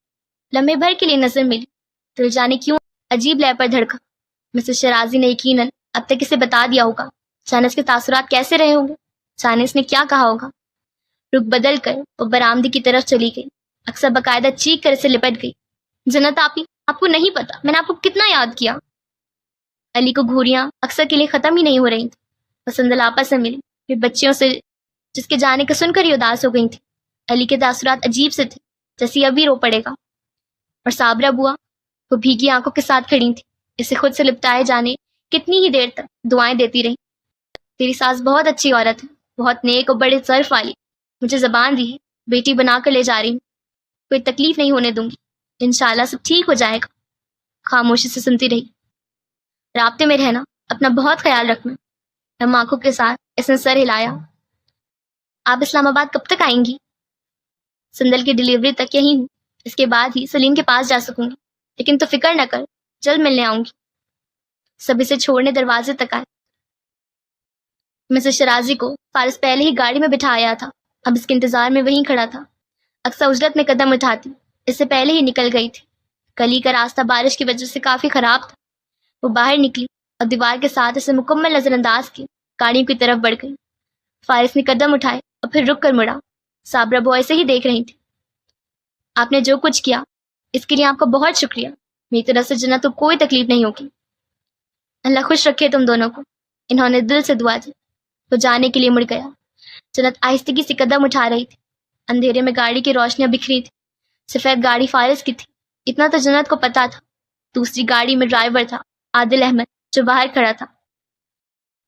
لمحے بھر کے لیے نظر ملی، دل جانے کیوں عجیب لے پر دھڑکا۔ مسز شرازی نے یقیناً اب تک اسے بتا دیا ہوگا، جانے اس کے تاثرات کیسے رہے ہوں گے، جانے اس نے کیا کہا ہوگا۔ رخ بدل کر وہ برآمدے کی طرف چلی گئی، اکثر باقاعدہ چیخ کر اسے لپٹ گئی۔ جنت آپی، آپ کو نہیں پتا میں نے آپ کو کتنا یاد کیا۔ علی کو گھوریاں اکثر کے لیے ختم ہی نہیں ہو رہی تھیں۔ پسند لاپا سے ملی، پھر بچیوں سے جس کے جانے کا سن کر ہی اداس ہو گئی تھی۔ علی کے تاثرات عجیب سے تھے، جیسے ابھی رو پڑے گا۔ اور صابرہ بوا، وہ بھیگی آنکھوں کے ساتھ کھڑی تھی، اسے خود سے لپٹائے جانے کتنی ہی دیر تک دعائیں دیتی رہی۔ تیری ساس بہت اچھی عورت ہے، بہت نیک اور بڑے ظرف والی، مجھے زبان دی ہے، بیٹی بنا کر لے جا رہی ہوں، کوئی تکلیف نہیں ہونے دوں گی، انشاءاللہ سب ٹھیک ہو جائے گا۔ خاموشی سے سنتی رہی۔ رابطے میں رہنا، اپنا بہت خیال رکھنا۔ ہم آنکھوں کے ساتھ اس نے سر ہلایا۔ آپ اسلام آباد کب تک آئیں گی؟ سندل کی ڈلیوری تک یہی ہوں، اس کے بعد ہی سلیم کے پاس جا سکوں گی، لیکن تو فکر نہ کر، جلد ملنے آؤں گی۔ سب اسے چھوڑنے دروازے تک آئے۔ مسز شرازی کو فارس پہلے ہی گاڑی میں بٹھایا تھا، اب اس کے انتظار میں وہیں کھڑا تھا۔ اکثر اجلت میں قدم اٹھاتی، اس سے پہلے ہی نکل گئی تھی۔ گلی کا راستہ بارش کی وجہ سے کافی خراب تھا۔ وہ باہر نکلی اور دیوار کے ساتھ اسے مکمل نظر انداز کی گاڑیوں کی طرف بڑھ گئی۔ فارس نے قدم اٹھائے اور پھر رک کر مڑا۔ صابرہ بوائے سے ہی دیکھ رہی تھی۔ آپ نے جو کچھ کیا اس کے لیے آپ کا بہت شکریہ، میری طرف سے جنت کو کوئی تکلیف نہیں ہوگی۔ اللہ خوش رکھے تم دونوں کو، انہوں نے دل سے دعا دی۔ وہ جانے کے لیے مڑ گیا۔ جنت آہستگی سے قدم اٹھا رہی تھی۔ اندھیرے میں گاڑی کی روشنیاں بکھری تھی۔ سفید گاڑی فارس کی تھی، اتنا تو جنت کو پتا تھا۔ دوسری گاڑی میں ڈرائیور تھا عادل احمد، جو باہر کھڑا تھا۔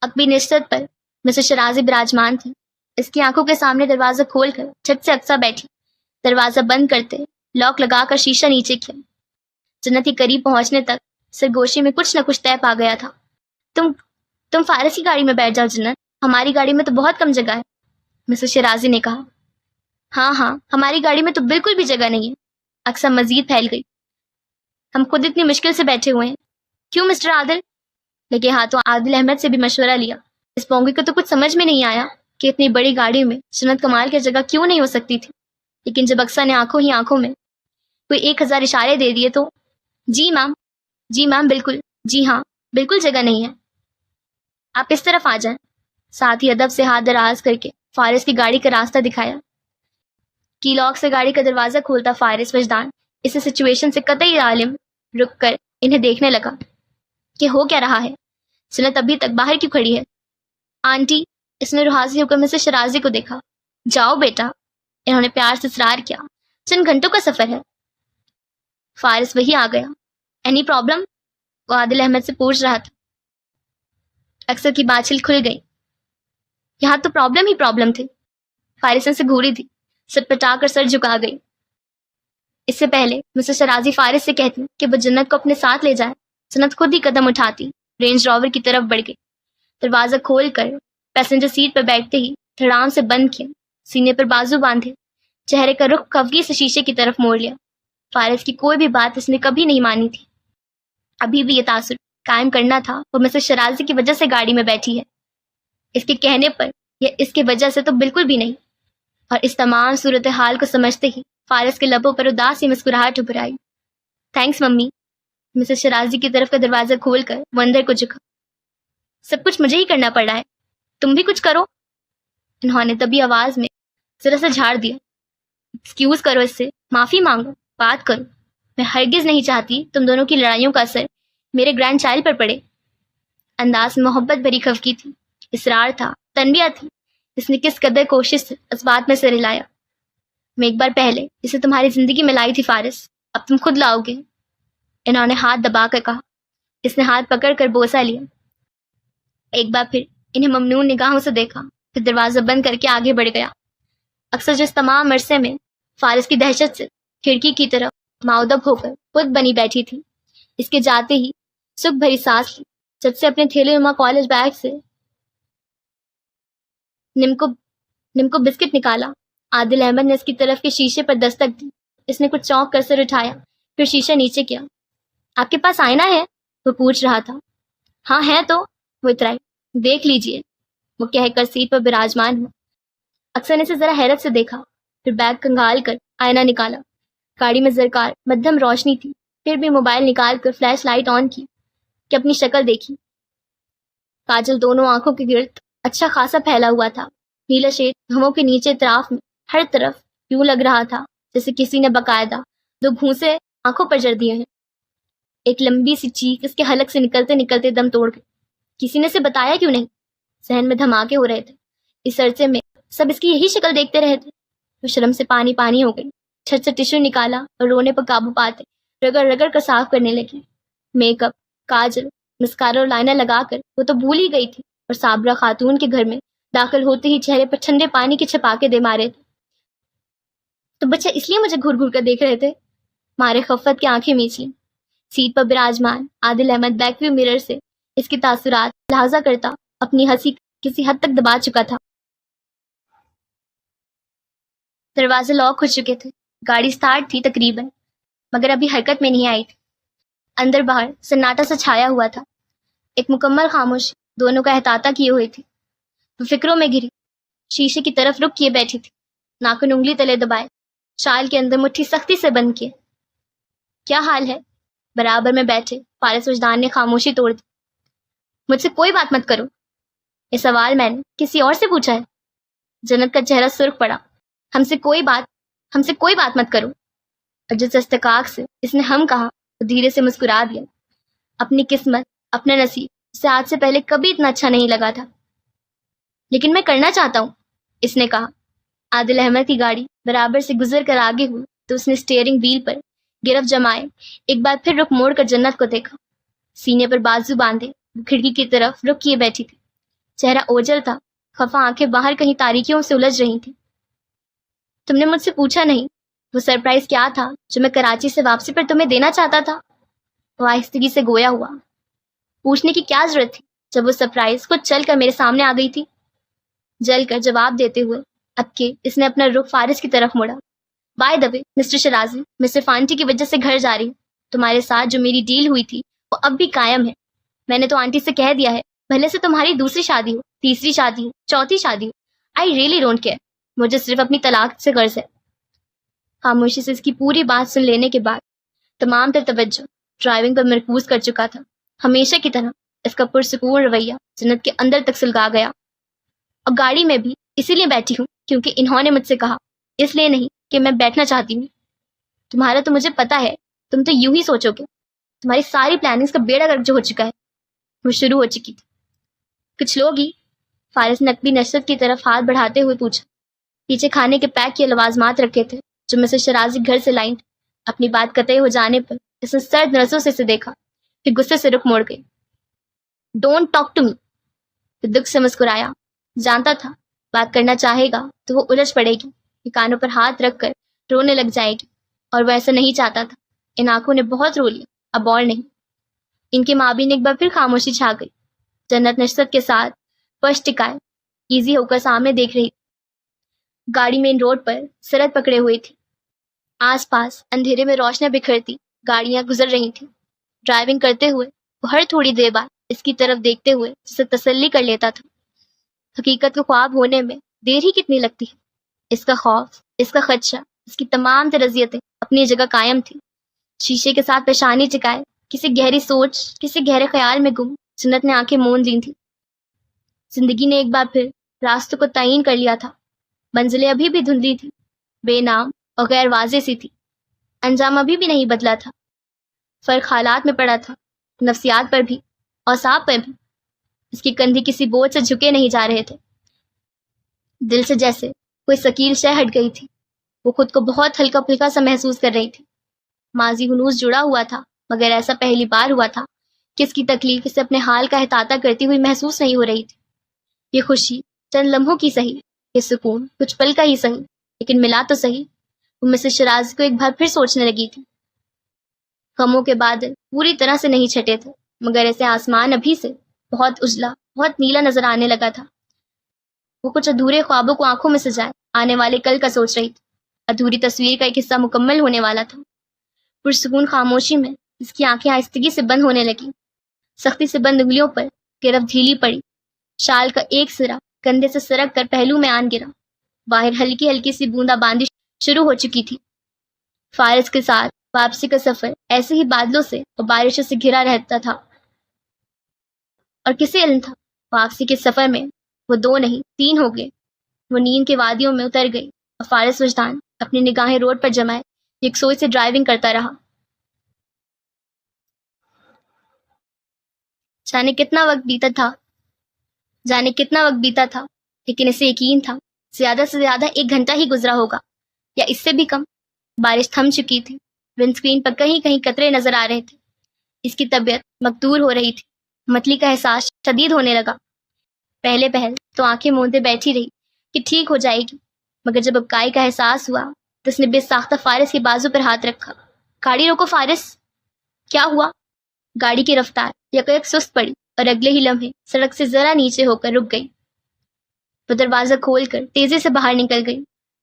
عقبی نشست پر مسز شرازی براجمان تھی۔ اس کی آنکھوں کے سامنے دروازہ کھول کر جھٹ سے اقصیٰ بیٹھی۔ دروازہ بند کرتے لاک لگا کر شیشہ نیچے کیا۔ جنت کے قریب پہنچنے تک سرگوشی میں کچھ نہ کچھ طے پا گیا تھا۔ تم فارس کی گاڑی میں بیٹھ جاؤ جنت، ہماری گاڑی میں تو بہت کم جگہ ہے، مسز شرازی نے کہا۔ ہاں ہماری گاڑی میں تو بالکل بھی جگہ نہیں ہے۔ اقصیٰ مزید پھیل گئی۔ ہم خود اتنی مشکل سے بیٹھے ہوئے ہیں، کیوں مسٹر عادل؟ لگے ہاتھوں عادل احمد سے بھی مشورہ لیا۔ اس پونگی کو تو کچھ سمجھ میں نہیں آیا کہ اتنی بڑی گاڑی میں جنت کمال کی جگہ کیوں نہیں ہو سکتی تھی، لیکن جب اقصیٰ نے آنکھوں ہی آنکھوں میں کوئی 1000 اشارے دے دیے تو جی میم بالکل، جی ہاں بالکل جگہ نہیں ہے، آپ اس طرف آ جائیں۔ ساتھ ہی ادب سے ہاتھ دراز کر کے فارس کی گاڑی کا راستہ دکھایا۔ کی لاک سے گاڑی کا دروازہ کھولتا فارس وجدان اس سچویشن سے قطعی عالم رک کر انہیں دیکھنے لگا کہ ہو کیا رہا ہے۔ جنت ابھی تک باہر کیوں کھڑی ہے؟ آنٹی، اس نے رحاسی حکم سے شرازی کو دیکھا۔ جاؤ بیٹا، انہوں نے پیار سے اصرار کیا، چند گھنٹوں کا سفر ہے۔ فارس وہی آ گیا۔ Any problem? وہ عادل احمد سے پوچھ رہا تھا۔ اکثر کی بانچھل کھل گئی۔ یہاں تو پرابلم ہی پرابلم تھے۔ فارس نے سے گھوری تھی، سٹ پٹا کر سر جھکا گئی۔ اس سے پہلے مسز شرازی فارس سے کہتی کہ وہ جنت کو اپنے ساتھ لے جائے، جنت خود ہی قدم اٹھاتی رینج روور کی طرف بڑھ گئی۔ دروازہ کھول کر پیسنجر سیٹ پر بیٹھتے ہی دھڑام سے بند کیا، سینے پر بازو باندھے، چہرے کا رخ خفگی سے شیشے کی طرف موڑ لیا۔ فارس کی کوئی بھی بات اس نے کبھی نہیں مانی تھی۔ ابھی بھی یہ تاثر قائم کرنا تھا وہ مسز شرازی کی وجہ سے گاڑی میں بیٹھی ہے، اس کے کہنے پر یا اس کی وجہ سے تو بالکل بھی نہیں۔ اور اس تمام صورتحال کو سمجھتے ہی فارس کے لبوں پر اداس سی مسکراہٹ ابھر آئی۔ Thanks mummy. مسز شرازی کی طرف کا دروازہ کھول کر وہ اندر کو جھکا۔ سب کچھ مجھے ہی کرنا پڑ رہا ہے، تم بھی کچھ کرو۔ انہوں نے دبی آواز میں ذرا سا جھاڑ دیا۔ ایکسکیوز کرو، اس سے معافی مانگو، بات کرو۔ میں ہرگز نہیں چاہتی تم دونوں کی لڑائیوں کا اثر میرے گرینڈ چائلڈ پر پڑے۔ انداز میں محبت بھری خفگی تھی، اصرار تھا، تنبیہ تھی۔ اس نے کس قدر کوشش سے اس بات میں سر ہلایا۔ میں ایک بار پہلے اسے تمہاری زندگی میں لائی تھی فارس، اب تم خود لاؤ گے، انہوں نے ہاتھ دبا کر کہا۔ اس نے ہاتھ پکڑ کر بوسہ لیا۔ ایک بار پھر انہیں ممنون نگاہوں سے دیکھا، پھر دروازہ بند کر کے آگے بڑھ گیا۔ اکثر جس تمام عرصے میں فارس کی دہشت سے کھڑکی کی طرف ماؤدب ہو کر خود بنی بیٹھی تھی، اس کے جاتے ہی سکھ بھری سانس لی۔ جب سے اپنے تھیلے نما کالج بیگ سے نمکو بسکٹ نکالا، عادل احمد نے اس کی طرف کے شیشے پر دستک دی۔ اس نے کچھ چونک کر سر اٹھایا، پھر شیشہ نیچے کیا۔ آپ کے پاس آئینہ ہے؟ وہ پوچھ رہا تھا۔ ہاں ہے تو، وہ اترائی۔ دیکھ لیجئے، وہ کہہ کر سیٹ پر براجمان ہوا۔ اکثر نے اسے ذرا حیرت سے دیکھا، پھر بیگ کنگال کر آئینہ نکالا۔ گاڑی میں زرکار مدھم روشنی تھی، پھر بھی موبائل نکال کر فلیش لائٹ آن کی کہ اپنی شکل دیکھی۔ کاجل دونوں آنکھوں کے گرد اچھا خاصا پھیلا ہوا تھا۔ نیلا شیڈ گھموں کے نیچے اطراف میں ہر طرف یوں لگ رہا تھا جیسے کسی نے باقاعدہ 2 گھونسے آنکھوں پر جڑ دیے ہیں۔ ایک لمبی سی چیخ اس کے حلق سے نکلتے نکلتے دم توڑ گئی۔ کسی نے اسے بتایا کیوں نہیں؟ ذہن میں دھماکے ہو رہے تھے۔ اس عرصے میں سب اس کی یہی شکل دیکھتے رہے تھے۔ وہ شرم سے پانی پانی ہو گئی، چھٹ سے ٹشو نکالا اور رونے پر قابو پاتے رگڑ رگڑ کر صاف کرنے لگی۔ میک اپ، کاجل، مسکارا اور لائنر لگا کر وہ تو بھول ہی گئی تھی، اور صابرہ خاتون کے گھر میں داخل ہوتے ہی چہرے پر ٹھنڈے پانی کے چھپاکے دے مارے تھے۔ تو بچہ اس لیے مجھے گھور گھور کر دیکھ رہے تھے؟ مارے خفت کی آنکھیں میچ لیں۔ سیٹ پر براجمان Adil Ahmad back view mirror سے اس کی تاثرات لحاظہ کرتا اپنی ہنسی کسی حد تک دبا چکا تھا۔ دروازے لاک ہو چکے تھے، گاڑی سٹارٹ تھی تقریباً، مگر ابھی حرکت میں نہیں آئی تھی۔ اندر باہر سناٹا سا چھایا ہوا تھا، ایک مکمل خاموشی دونوں کا احاطہ کیے ہوئے تھی۔ وہ فکروں میں گری، شیشے کی طرف رخ کیے بیٹھی تھی، ناخن انگلی تلے دبائے، شال کے اندر مٹھی سختی سے بند کیے۔ کیا حال ہے؟ برابر میں بیٹھے فارس وجدان نے خاموشی توڑ دی۔ مجھ سے کوئی بات مت کرو۔ یہ سوال میں نے کسی اور سے پوچھا ہے؟ جنت کا چہرہ سرخ پڑا۔ ہم سے کوئی بات مت کرو۔ اور جس استحقاق سے اس نے ہم کہا وہ دھیرے سے مسکرا دیا۔ اپنی قسمت، اپنا نصیب اسے آج سے پہلے کبھی اتنا اچھا نہیں لگا تھا۔ لیکن میں کرنا چاہتا ہوں، اس نے کہا۔ عادل احمد کی گاڑی برابر سے گزر کر آگے ہوئی تو اس نے اسٹیئرنگ ویل پر گرفت جمائے ایک بار پھر رخ موڑ کر جنت کو دیکھا۔ سینے پر بازو باندھے وہ کھڑکی کی طرف رخ کیے بیٹھی تھی، چہرہ اوجل تھا، خفا آنکھیں باہر کہیں تاریکیوں سے الجھ رہی تھیں۔ تم نے مجھ سے پوچھا نہیں وہ سرپرائز کیا تھا جو میں کراچی سے واپسی پر تمہیں دینا چاہتا تھا؟ وہ آہستگی سے گویا ہوا۔ پوچھنے کی کیا ضرورت تھی جب وہ سرپرائز خود چل کر میرے سامنے آ گئی تھی؟ جل کر جواب دیتے ہوئے اب کہ اس نے اپنا رخ فارس کی طرف موڑا۔ بائی دا وے مسٹر شرازی، میں صرف آنٹی کی وجہ سے گھر جا رہی ہوں۔ تمہارے ساتھ جو میری ڈیل ہوئی تھی وہ اب بھی قائم ہے۔ میں نے تو آنٹی سے کہہ دیا ہے، بھلے سے تمہاری دوسری شادی ہو، تیسری شادی ہو، چوتھی شادی ہو، آئی ریئلی ڈونٹ کیئر، مجھے صرف اپنی طلاق سے غرض ہے۔ خاموشی سے اس کی پوری بات سن لینے کے بعد تمام تر توجہ ڈرائیونگ پر مرکوز کر چکا تھا۔ ہمیشہ کی طرح اس کا پرسکون رویہ جنت کے اندر تک سلگا گیا۔ اور گاڑی میں بھی اسی لیے بیٹھی ہوں کیونکہ انہوں نے مجھ سے کہا، اس لیے نہیں کہ میں بیٹھنا چاہتی ہوں۔ تمہارا تو مجھے پتا ہے، تم تو یوں ہی سوچو گے۔ تمہاری ساری پلاننگز کا بیڑا گرک جو ہو چکا ہے، وہ شروع ہو چکی تھی۔ کچھ لوگ ہی، فارس نے نقبی نشرت کی طرف ہاتھ بڑھاتے ہوئے پوچھا۔ پیچھے کھانے کے پیک کیے لوازمات رکھے تھے جو مسز شرازی گھر سے لائیں تھے۔ اپنی بات قطعی ہو جانے پر اس نے سرد نظروں سے اسے دیکھا، پھر غصے سے رخ موڑ گئی۔ ڈونٹ ٹاک ٹو می، پھر دکھ سے مسکرایا۔ جانتا تھا بات کرنا چاہے گا تو وہ الجھ پڑے گی، یہ کانوں پر ہاتھ رکھ کر رونے لگ جائے گی، اور وہ ایسا نہیں چاہتا تھا۔ ان آنکھوں نے بہت رو لیا، اب اور نہیں۔ ان کے مابین ایک بار پھر خاموشی چھا گئی۔ جنت نشرت کے ساتھ پش ٹکائے ایزی ہو کر سامنے دیکھ رہی تھی۔ گاڑی مین روڈ پر سرحد پکڑے ہوئی تھی، آس پاس اندھیرے میں روشنیاں بکھرتی گاڑیاں گزر رہی تھیں۔ ڈرائیونگ کرتے ہوئے وہ ہر تھوڑی دیر بعد اس کی طرف دیکھتے ہوئے جسے تسلی کر لیتا تھا۔ حقیقت کو خواب ہونے میں دیر ہی کتنی لگتی ہے۔ اس کا خوف، اس کا خدشہ، اس کی تمام تر اذیتیں اپنی جگہ قائم تھی۔ شیشے کے ساتھ پیشانی چکائے کسی گہری سوچ، کسی گہرے خیال میں گم جنت نے آنکھیں موند لی تھیں۔ زندگی نے ایک بار پھر راستوں کو تعین کر لیا تھا۔ منزلیں ابھی بھی دھندلی تھی، بے نام اور غیر واضح سی تھی۔ انجام ابھی بھی نہیں بدلا تھا، فرق حالات میں پڑا تھا، نفسیات پر بھی، اعصاب پر بھی۔ اس کی کندھی کسی بوجھ سے جھکے نہیں جا رہے تھے، دل سے جیسے کوئی ثقیل شے ہٹ گئی تھی۔ وہ خود کو بہت ہلکا پھلکا سا محسوس کر رہی تھی۔ ماضی ہنوز جڑا ہوا تھا، مگر ایسا پہلی بار ہوا تھا کہ اس کی تکلیف اسے اپنے حال کا احاطہ کرتی ہوئی محسوس نہیں ہو رہی تھی۔ یہ خوشی چند لمحوں کی سہی، یہ سکون کچھ پل کا ہی سہی، لیکن ملا تو سہی۔ وہ مسز شرازی کو ایک بار پھر سوچنے لگی تھی۔ غموں کے بادل پوری طرح سے نہیں چھٹے تھے، مگر ایسے آسمان ابھی سے بہت اجلا، بہت نیلا نظر آنے لگا تھا۔ وہ کچھ ادھورے خوابوں کو آنکھوں میں سجائے آنے والے کل کا سوچ رہی تھی۔ ادھوری تصویر کا ایک حصہ مکمل ہونے والا تھا۔ پرسکون خاموشی میں اس کی آنکھیں آہستگی سے بند ہونے لگیں۔ سختی سے بند انگلیوں پر گرفت ڈھیلی پڑی، شال کا ایک سرا کندھے سے سرک کر پہلو میں آن گرا۔ باہر ہلکی ہلکی سی بوندا باندی شروع ہو چکی تھی۔ فارس کے ساتھ واپسی کا سفر ایسے ہی بادلوں سے اور بارشوں سے گھرا رہتا تھا، اور کسے علم تھا واپسی کے سفر میں وہ 2 نہیں 3 ہو گئے۔ وہ نیند کے وادیوں میں اتر گئی اور فارس وجدان اپنی نگاہیں روڈ پر جمائے یکسوئی سے ڈرائیونگ کرتا رہا۔ جانے کتنا وقت بیتا تھا، لیکن اسے یقین تھا زیادہ سے زیادہ 1 گھنٹہ ہی گزرا ہوگا، یا اس سے بھی کم۔ بارش تھم چکی تھی، ونڈ اسکرین پر کہیں کہیں قطرے نظر آ رہے تھے۔ اس کی طبیعت مقدور ہو رہی تھی، متلی کا احساس شدید ہونے لگا۔ پہلے پہل تو آنکھیں موندے بیٹھی رہی کہ ٹھیک ہو جائے گی، مگر جب ابکائی کا احساس ہوا تو اس نے بے ساختہ فارس کے بازو پر ہاتھ رکھا۔ گاڑی روکو فارس! کیا ہوا؟ گاڑی کی رفتار یکایک سست پڑی اور اگلے ہی لمحے سڑک سے ذرا نیچے ہو کر رک گئی۔ وہ دروازہ کھول کر تیزی سے باہر نکل گئی۔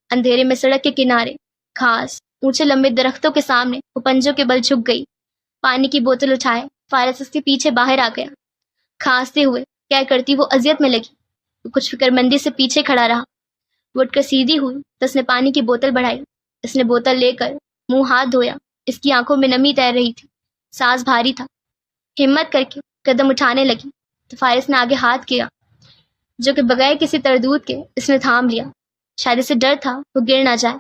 اندھیرے میں سڑک کے کنارے گھاس، اونچے لمبے درختوں کے سامنے وہ پنجوں کے بل جھک گئی۔ پانی کی بوتل اٹھائے فارس اس کے پیچھے باہر آ گیا۔ کھانستے ہوئے کیا کرتی وہ اذیت میں لگی۔ وہ کچھ فکر مندی سے پیچھے کھڑا رہا۔ وہ اٹھ کر سیدھی ہوئی تو اس نے پانی کی بوتل بڑھائی۔ اس نے بوتل لے کر منہ ہاتھ دھویا۔ اس کی آنکھوں میں نمی تیر رہی تھی، سانس بھاری تھا۔ ہمت کر کے قدم اٹھانے لگی تو فارس نے آگے ہاتھ کیا، جو کہ بغیر کسی تردد کے اس نے تھام لیا۔ شاید اسے ڈر تھا وہ گر نہ جائے۔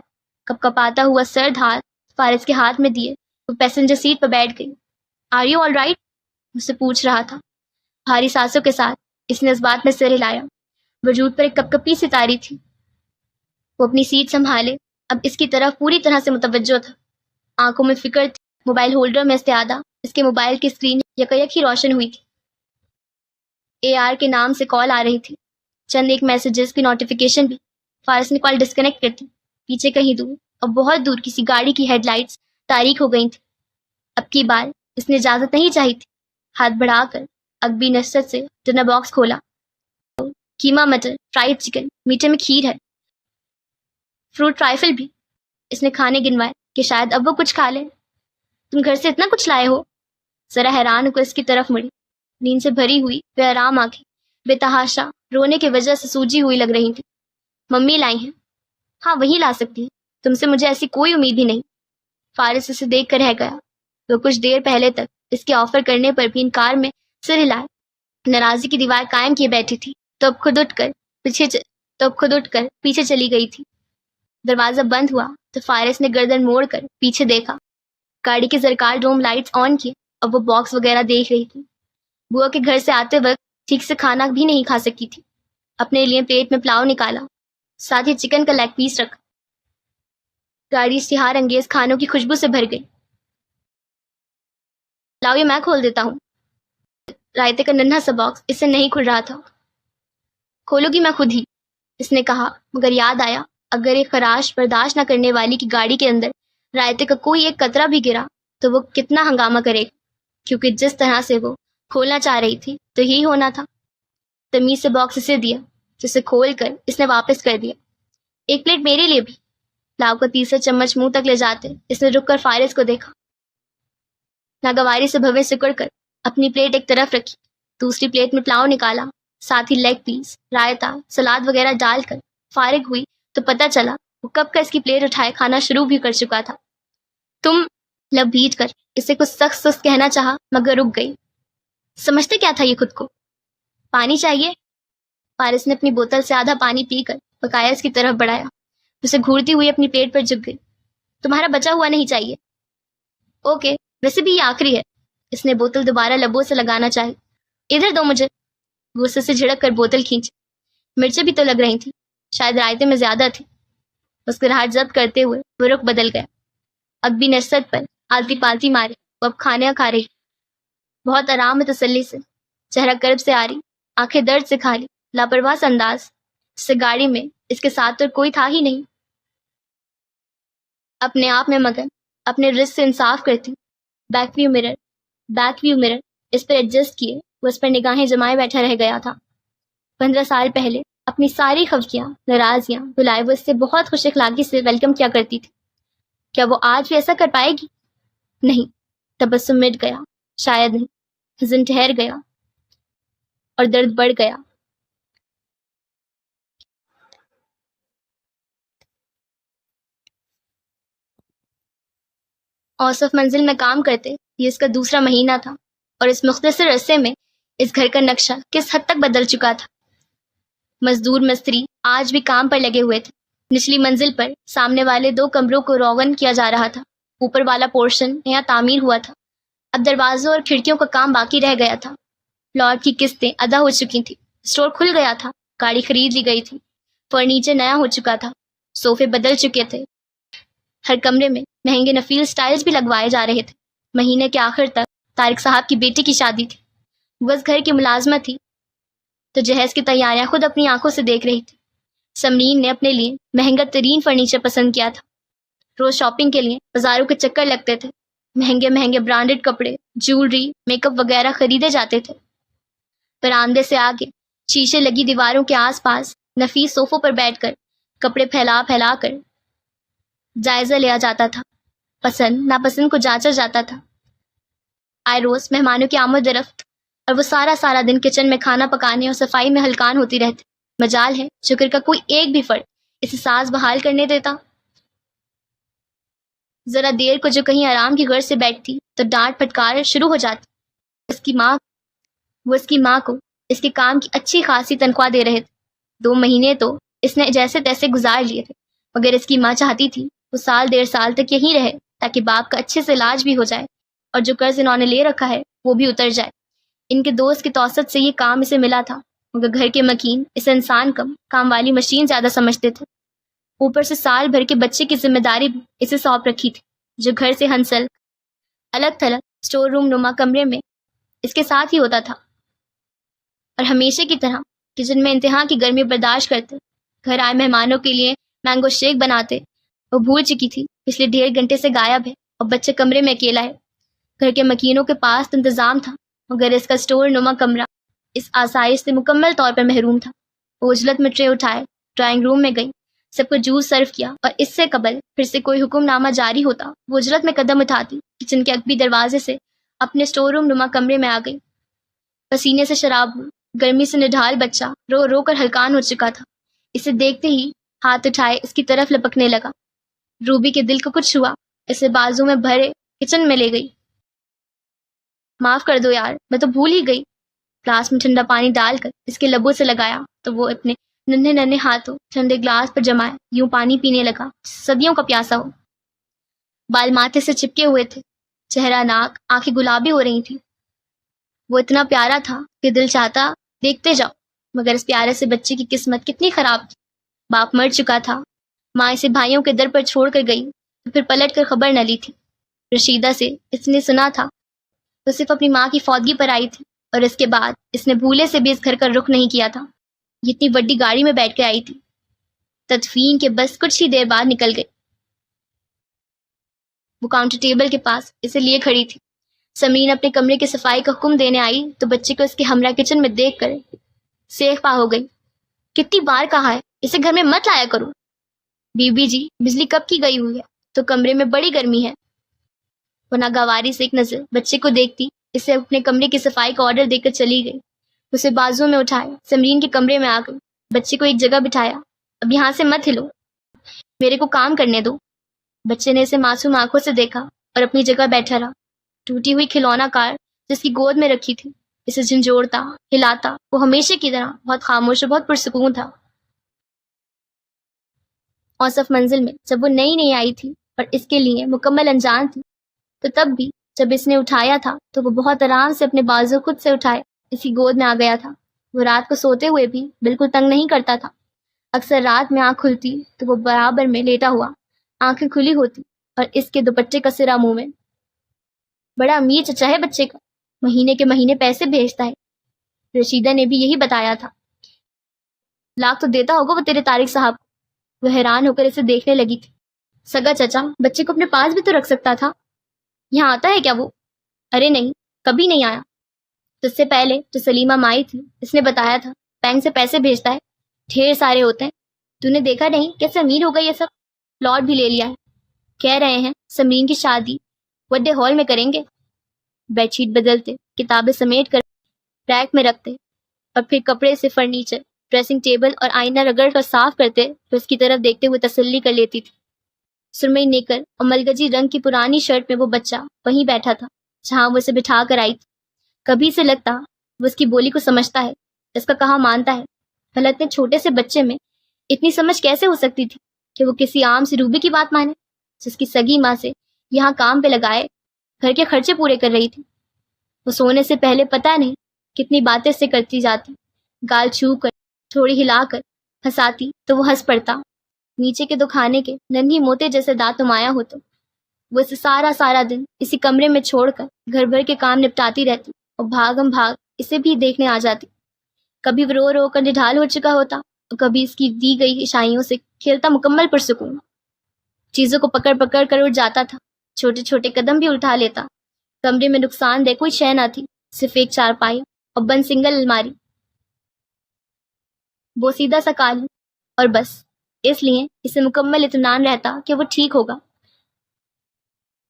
کپ کپاتا ہوا سرد ہاتھ فارس کے ہاتھ میں دیے وہ پیسنجر سیٹ پر بیٹھ گئی۔ Are you all right? مجھ سے پوچھ رہا تھا۔ بھاری سانسوں کے ساتھ اس نے اس بات میں سر ہلایا۔ وجود پر ایک کپ کپی سی تاری تھی۔ وہ اپنی سیٹ سنبھالے اب اس کی طرف پوری طرح سے متوجہ تھا۔ آنکھوں میں فکر تھی۔ موبائل ہولڈر میں استعادہ اس کے موبائل کی اسکرین یکایک ہی روشن ہوئی تھی۔ اے آر کے نام سے کال آ رہی تھی، چند ایک میسیجز کی نوٹیفیکیشن بھی۔ فارس نے کال ڈسکنیکٹ کر دی۔ پیچھے کہیں دور اور بہت دور کسی گاڑی کی ہیڈ لائٹس تاریک ہو گئی تھیں۔ اب کی بار اس نے اجازت نہیں چاہی تھی۔ ہاتھ بڑھا کر اگبی نصرت سے ڈنر باکس کھولا۔ کیما مٹر، فرائڈ چکن، میٹھے میں کھیر ہے، فروٹ ٹرائفل بھی۔ اس نے کھانے گنوائے کہ شاید اب وہ کچھ کھا لے۔ تم گھر سے اتنا کچھ لائے ہو؟ ذرا حیران ہو کر اس کی طرف مڑی۔ نیند سے بھری ہوئی بے آرام آنکھیں بے تحاشا رونے کی وجہ سے سوجی ہوئی لگ رہی تھیں۔ ممی لائی ہیں۔ ہاں وہی لا سکتی ہیں، تم سے مجھے ایسی کوئی امید ہی نہیں۔ فارس اسے دیکھ کر رہ گیا۔ وہ کچھ دیر پہلے تک اس کے آفر کرنے پر بھی انکار میں سر ہلائے ناراضی کی دیوار قائم کیے بیٹھی تھی، تو اب خود اٹھ کر پیچھے چلی گئی تھی۔ دروازہ بند ہوا تو فارس نے گردن موڑ کر پیچھے دیکھا۔ گاڑی کے زرکار ڈوم لائٹس آن کیے اور وہ باکس وغیرہ دیکھ رہی تھی۔ بوا کے گھر سے آتے وقت ٹھیک سے کھانا بھی نہیں کھا سکی تھی۔ اپنے لیے پلیٹ میں پلاؤ نکالا، ساتھ ہی چکن کا لیگ پیس رکھا۔ گاڑی اشتہار انگیز کھانوں کی خوشبو سے بھر گئی۔ لاؤ یہ میں کھول دیتا ہوں۔ رائتے کا ننھا سا باکس اس سے نہیں کھل رہا تھا۔ کھولو گی میں خود ہی، اس نے کہا، مگر یاد آیا اگر ایک خراش برداشت نہ کرنے والی کی گاڑی کے اندر رائتے کا کوئی ایک قطرہ بھی گرا تو وہ کتنا ہنگامہ کرے گا، کیونکہ جس طرح سے وہ کھولنا چاہ رہی تھی تو یہی ہونا تھا۔ تمیز سے باکس اسے دیا، جسے کھول کر اس نے واپس کر دیا۔ ایک پلیٹ میرے لیے بھی۔ پلاؤ کا تیسرا چمچ منہ تک لے جاتے اس نے رک کر فارس کو دیکھا۔ ناگواری سے بھویں سکڑ کر اپنی پلیٹ ایک طرف رکھی، دوسری پلیٹ میں پلاؤ نکالا، ساتھ ہی لیگ پیس، رائتا، سلاد وغیرہ ڈال کر فارغ ہوئی تو پتہ چلا وہ کب کا اس کی پلیٹ اٹھائے کھانا شروع بھی کر چکا تھا۔ تم، لب بھیج کر اسے کچھ سخت سست کہنا چاہا مگر رک گئی۔ سمجھتے کیا تھا یہ خود کو؟ پانی چاہیے؟ فارس نے اپنی بوتل سے آدھا پانی پی کر بقایا اس کی طرف بڑھایا۔ اسے گھورتی ہوئی اپنی پلیٹ پر جھک گئی۔ تمہارا بچا ہوا نہیں چاہیے؟ اوکے، ویسے بھی یہ آخری ہے۔ اس نے بوتل دوبارہ لبوں سے لگانا چاہی۔ ادھر دو مجھے۔ غصے سے جھڑک کر بوتل کھینچی۔ مرچیں بھی تو لگ رہی تھیں، شاید رائتے میں زیادہ تھی۔ مسکراہٹ ضبط کرتے ہوئے وہ رخ بدل گیا۔ اگبی نرست پر آلتی پالتی ماری وہ اب کھانے کھا رہی، بہت آرام میں تسلی سے، چہرہ کرب سے آری، آنکھیں درد سے کھالی، لاپرواہ سا انداز، جسے گاڑی میں اس کے ساتھ تو کوئی تھا ہی نہیں۔ اپنے آپ میں مگن، اپنے رزق سے انصاف کرتی۔ بیک ویو مرر اس پر ایڈجسٹ کیے وہ اس پر نگاہیں جمائے بیٹھا رہ گیا تھا۔ 15 سال پہلے اپنی ساری خفگیاں، ناراضیاں بلائے وہ اس سے بہت خوش اخلاقی سے ویلکم کیا کرتی تھی۔ کیا وہ آج بھی ایسا کر پائے گی؟ نہیں۔ تبسم مٹ گیا، شاید نہیں، حزن ٹھہر گیا اور درد بڑھ گیا۔ اوصف منزل میں کام کرتے یہ اس کا دوسرا مہینہ تھا، اور اس مختصر عرصے میں اس گھر کا نقشہ کس حد تک بدل چکا تھا۔ مزدور مستری آج بھی کام پر لگے ہوئے تھے۔ نچلی منزل پر سامنے والے 2 کمروں کو روغن کیا جا رہا تھا۔ اوپر والا پورشن نیا تعمیر ہوا تھا۔ اب دروازوں اور کھڑکیوں کا کام باقی رہ گیا تھا۔ پلاٹ کی قسطیں ادا ہو چکی تھیں، اسٹور کھل گیا تھا، گاڑی خرید لی گئی تھی، فرنیچر نیا ہو چکا تھا، صوفے بدل چکے تھے، ہر کمرے میں مہنگے نفیس سٹائلز بھی لگوائے جا رہے تھے۔ مہینے کے آخر تک طارق صاحب کی بیٹی کی شادی تھی۔ وہ اس گھر کی ملازمت تھی۔ تو جہیز کی تیاریاں خود اپنی آنکھوں سے دیکھ رہی تھی۔ سمرین نے اپنے لیے مہنگا ترین فرنیچر پسند کیا تھا۔ روز شاپنگ کے لیے بازاروں کے چکر لگتے تھے، مہنگے مہنگے برانڈڈ کپڑے، جیولری، میک اپ وغیرہ خریدے جاتے تھے۔ برآمدے سے آگے شیشے لگی دیواروں کے آس پاس نفیس صوفوں پر بیٹھ کر کپڑے پھیلا پھیلا کر جائزہ لیا جاتا تھا، پسند ناپسند کو جانچا جاتا تھا۔ آئے روز مہمانوں کی آمد و رفت، اور وہ سارا دن کچن میں کھانا پکانے اور صفائی میں ہلکان ہوتی رہتی۔ مجال ہے شکر کا کوئی ایک بھی فرد اسے ساز بحال کرنے دیتا۔ ذرا دیر کو جو کہیں آرام کی غرض سے بیٹھتی تو ڈانٹ پھٹکار شروع ہو جاتی۔ اس کی ماں کو اس کے کام کی اچھی خاصی تنخواہ دے رہے تھے۔ 2 مہینے تو اس نے جیسے تیسے گزار لیے تھے، مگر اس کی ماں چاہتی تھی وہ 1.5 سال تک یہیں رہے تاکہ باپ کا اچھے سے علاج بھی ہو جائے اور جو قرض انہوں نے لے رکھا ہے وہ بھی اتر جائے۔ ان کے دوست کی توسط سے یہ کام اسے ملا تھا، مگر گھر کے مکین اسے انسان کم کام والی مشین زیادہ سمجھتے تھے۔ اوپر سے سال بھر کے بچے کی ذمہ داری بھی اسے سونپ رکھی تھی، جو گھر سے ہنسل الگ تھلگ اسٹور روم نما کمرے میں اس کے ساتھ ہی ہوتا تھا، اور ہمیشہ کی طرح کچن میں انتہا کی گرمی برداشت کرتے، گھر آئے مہمانوں کے لیے مینگو شیک بناتے۔ وہ بھول چکی تھی پچھلے 1.5 گھنٹے سے غائب ہے اور بچے کمرے میں اکیلا ہے۔ گھر کے مکینوں کے پاس تو انتظام تھا، مگر اس کا اسٹور نما کمرہ اس آسائش سے مکمل طور پر محروم تھا۔ وہ عجلت میں ٹرے اٹھائے ڈرائنگ روم میں گئی، سب کو جوس سرو کیا، اور اس سے قبل پھر سے کوئی حکم نامہ جاری ہوتا وہ عجلت میں قدم اٹھاتی کچن کے عقبی دروازے سے اپنے اسٹور روم نما کمرے میں آ گئی۔ پسینے سے شراب ہوئی، گرمی سے نڈھال بچہ رو رو کر ہلکان ہو چکا تھا۔ اسے دیکھتے ہی ہاتھ اٹھائے اس کی طرف لپکنے لگا۔ روبی کے دل کو کچھ ہوا، اسے بازو میں بھرے کچن میں لے گئی۔ معاف کر دو یار، میں تو بھول ہی گئی۔ گلاس میں ٹھنڈا پانی ڈال کر اس کے لبوں سے لگایا تو وہ اپنے ننھے ننھے ہاتھوں ٹھنڈے گلاس پر جمائے یوں پانی پینے لگا، صدیوں کا پیاسا ہو۔ بال ماتھے سے چپکے ہوئے تھے، چہرہ ناک آنکھیں گلابی ہو رہی تھیں۔ وہ اتنا پیارا تھا کہ دل چاہتا دیکھتے جاؤ، مگر اس پیارے سے بچے کی قسمت کتنی خراب تھی۔ باپ مر چکا تھا، ماں اسے بھائیوں کے در پر چھوڑ کر گئی تو پھر پلٹ کر خبر نہ لی تھی۔ رشیدہ سے اس نے سنا تھا وہ صرف اپنی ماں کی فوتگی پر آئی تھی، اور اس کے بعد اس نے بھولے سے بھی اس گھر کا رخ نہیں کیا تھا۔ یہ اتنی بڑی گاڑی میں بیٹھ کے آئی تھی، تدفین کے بس کچھ ہی دیر بعد نکل گئی۔ وہ کاؤنٹر ٹیبل کے پاس اسے لیے کھڑی تھی۔ سمرین اپنے کمرے کی صفائی کا حکم دینے آئی تو بچے کو اس کے ہمراہ کچن میں دیکھ کر سیخ پا ہو گئی۔ کتنی بار کہا ہے اسے گھر میں مت لایا کرو۔ بی بی جی، بجلی کب کی گئی ہوئی ہے تو کمرے میں بڑی گرمی ہے۔ وہ ناگواری سے ایک نظر بچے کو دیکھتی اسے اپنے کمرے کی صفائی کا آرڈر دے کر چلی گئی۔ اسے بازو میں اٹھائے سمرین کے کمرے میں آ گئی، بچے کو ایک جگہ بٹھایا۔ اب یہاں سے مت ہلو، میرے کو کام کرنے دو۔ بچے نے اسے معصوم آنکھوں سے دیکھا اور اپنی جگہ بیٹھا رہا۔ ٹوٹی ہوئی کھلونا کار جس کی گود میں رکھی تھی اسے جھنجھوڑتا ہلاتا وہ ہمیشہ کی طرح بہت خاموش اور بہت پرسکون تھا۔ اوصف منزل میں جب وہ نئی آئی تھی اور اس کے لیے مکمل انجان تھی تو تب بھی جب اس نے اٹھایا تھا تو وہ بہت آرام سے اپنے بازو خود سے اٹھائے اس کی گود میں آ گیا تھا۔ وہ رات کو سوتے ہوئے بھی بالکل تنگ نہیں کرتا تھا۔ اکثر رات میں آنکھ کھلتی تو وہ برابر میں لیٹا ہوا، آنکھیں کھلی ہوتی اور اس کے دوپٹے کا سرا منہ میں۔ بڑا امیر چچا ہے بچے کا، مہینے کے مہینے پیسے بھیجتا ہے، رشیدہ نے بھی یہی بتایا تھا۔ لاکھ تو دیتا ہوگا وہ تیرے طارق صاحب کو۔ وہ حیران ہو کر اسے دیکھنے لگی تھی۔ سگا چچا بچے کو اپنے پاس بھی تو رکھ سکتا تھا۔ یہاں آتا ہے کیا وہ؟ ارے نہیں، کبھی نہیں آیا۔ تو اس سے پہلے جو سلیمہ مائی تھی اس نے بتایا تھا بینک سے پیسے بھیجتا ہے، ڈھیر سارے ہوتے ہیں۔ تو نے دیکھا نہیں کیسے امیر ہو گئی یہ سب، پلاٹ بھی لے لیا ہے۔ کہہ رہے ہیں سمرین کی شادی بڈے ہال میں کریں گے۔ بیڈ شیٹ بدلتے، کتابیں سمیٹ کر ریک میں رکھتے اور پھر کپڑے سے فرنیچر، ڈریسنگ ٹیبل اور آئینہ رگڑ کر صاف کرتے تو اس کی طرف دیکھتے ہوئے تسلی کر لیتی تھی۔ سرمئی نیکر اور ملگجی رنگ کی پرانی شرٹ میں وہ بچہ وہیں بیٹھا تھا جہاں وہ اسے بٹھا کر آئی تھی۔ کبھی سے لگتا وہ اس کی بولی کو سمجھتا ہے، اس کا کہا مانتا ہے۔ بھلا اتنے چھوٹے سے بچے میں اتنی سمجھ کیسے ہو سکتی تھی کہ وہ کسی عام سی روبی کی بات مانے، جس کی سگی ماں سے یہاں کام پہ لگائے گھر کے خرچے پورے کر رہی تھی۔ وہ سونے سے پہلے پتہ نہیں کتنی باتیں سے کرتی جاتی، گال چھو کر، تھوڑی ہلا کر ہنساتی تو وہ ہنس پڑتا۔ نیچے کے دکھانے کے ننھی موتے جیسے دانت نمایاں ہوتے۔ وہ اسے سارا دن اسی کمرے میں چھوڑ کر گھر بھر کے کام نپٹاتی رہتی اور بھاگم بھاگ اسے بھی دیکھنے آ جاتی۔ کبھی وہ رو رو کر نڈھال ہو چکا ہوتا اور کبھی اس کی دی گئی اشائیوں سے کھیلتا مکمل پرسکون، چیزوں کو پکڑ پکڑ کر اٹھ جاتا تھا، چھوٹے چھوٹے قدم بھی اٹھا لیتا۔ کمرے میں نقصان دہ کوئی شے نہ تھی، صرف ایک چارپائی اور بند سنگل الماری، بوسیدہ سا قالین، اور بس۔ اس لیے اسے مکمل اطمینان رہتا کہ وہ ٹھیک ہوگا۔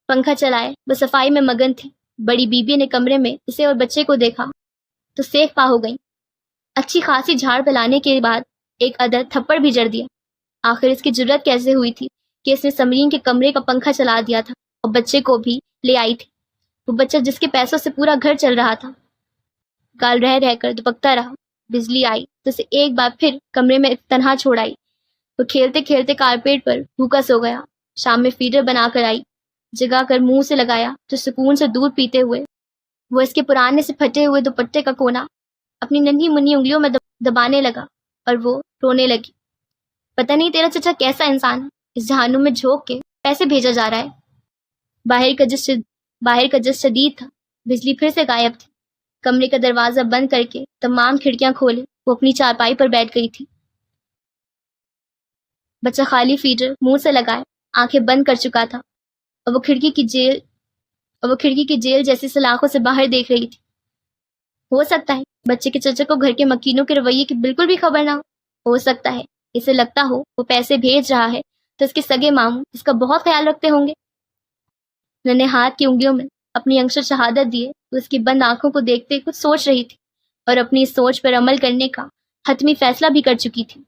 پنکھا چلائے وہ صفائی میں مگن تھی۔ بڑی بیوی نے کمرے میں اسے اور بچے کو دیکھا تو سیخ پا ہو گئی۔ اچھی خاصی جھاڑ پھیلانے کے بعد ایک عدد تھپڑ بھی جڑ دیا۔ آخر اس کی جرت کیسے ہوئی تھی کہ اس نے سمرین کے کمرے کا پنکھا چلا دیا تھا اور بچے کو بھی لے آئی تھی، وہ بچہ جس کے پیسوں سے پورا گھر چل رہا تھا۔ گال رہ رہ کر دپکتا رہا۔ بجلی آئی تو اسے ایک بار پھر کمرے میں تنہا چھوڑ آئی۔ وہ کھیلتے کھیلتے کارپیٹ پر بھوکا سو گیا۔ شام میں فیڈر بنا کر آئی، جگا کر منہ سے لگایا تو سکون سے دودھ پیتے ہوئے وہ اس کے پرانے سے پھٹے ہوئے دوپٹے کا کونا اپنی ننھی منھی انگلیوں میں دبانے لگا اور وہ رونے لگی۔ پتہ نہیں تیرا چچا کیسا انسان ہے، اس جہنم میں جھونک کے پیسے بھیجا جا رہا ہے۔ باہر کا جس شدید تھا، بجلی پھر سے غائب تھی۔ کمرے کا دروازہ بند کر کے تمام کھڑکیاں کھولے وہ اپنی چارپائی پر بیٹھ گئی تھی۔ بچہ خالی فیڈر منہ سے لگائے آنکھیں بند کر چکا تھا اور وہ کھڑکی کی جیل جیسی سلاخوں سے باہر دیکھ رہی تھی۔ ہو سکتا ہے بچے کے چچا کو گھر کے مکینوں کے رویے کی بالکل بھی خبر نہ ہو سکتا ہے اسے لگتا ہو وہ پیسے بھیج رہا ہے تو اس کے سگے ماموں اس کا بہت خیال رکھتے ہوں گے۔ ننھے ہاتھ کی انگلیوں میں اپنی انگشت شہادت دیے وہ اس کی بند آنکھوں کو دیکھتے کچھ سوچ رہی تھی اور اپنی اس سوچ پر عمل کرنے کا حتمی فیصلہ بھی کر چکی تھی۔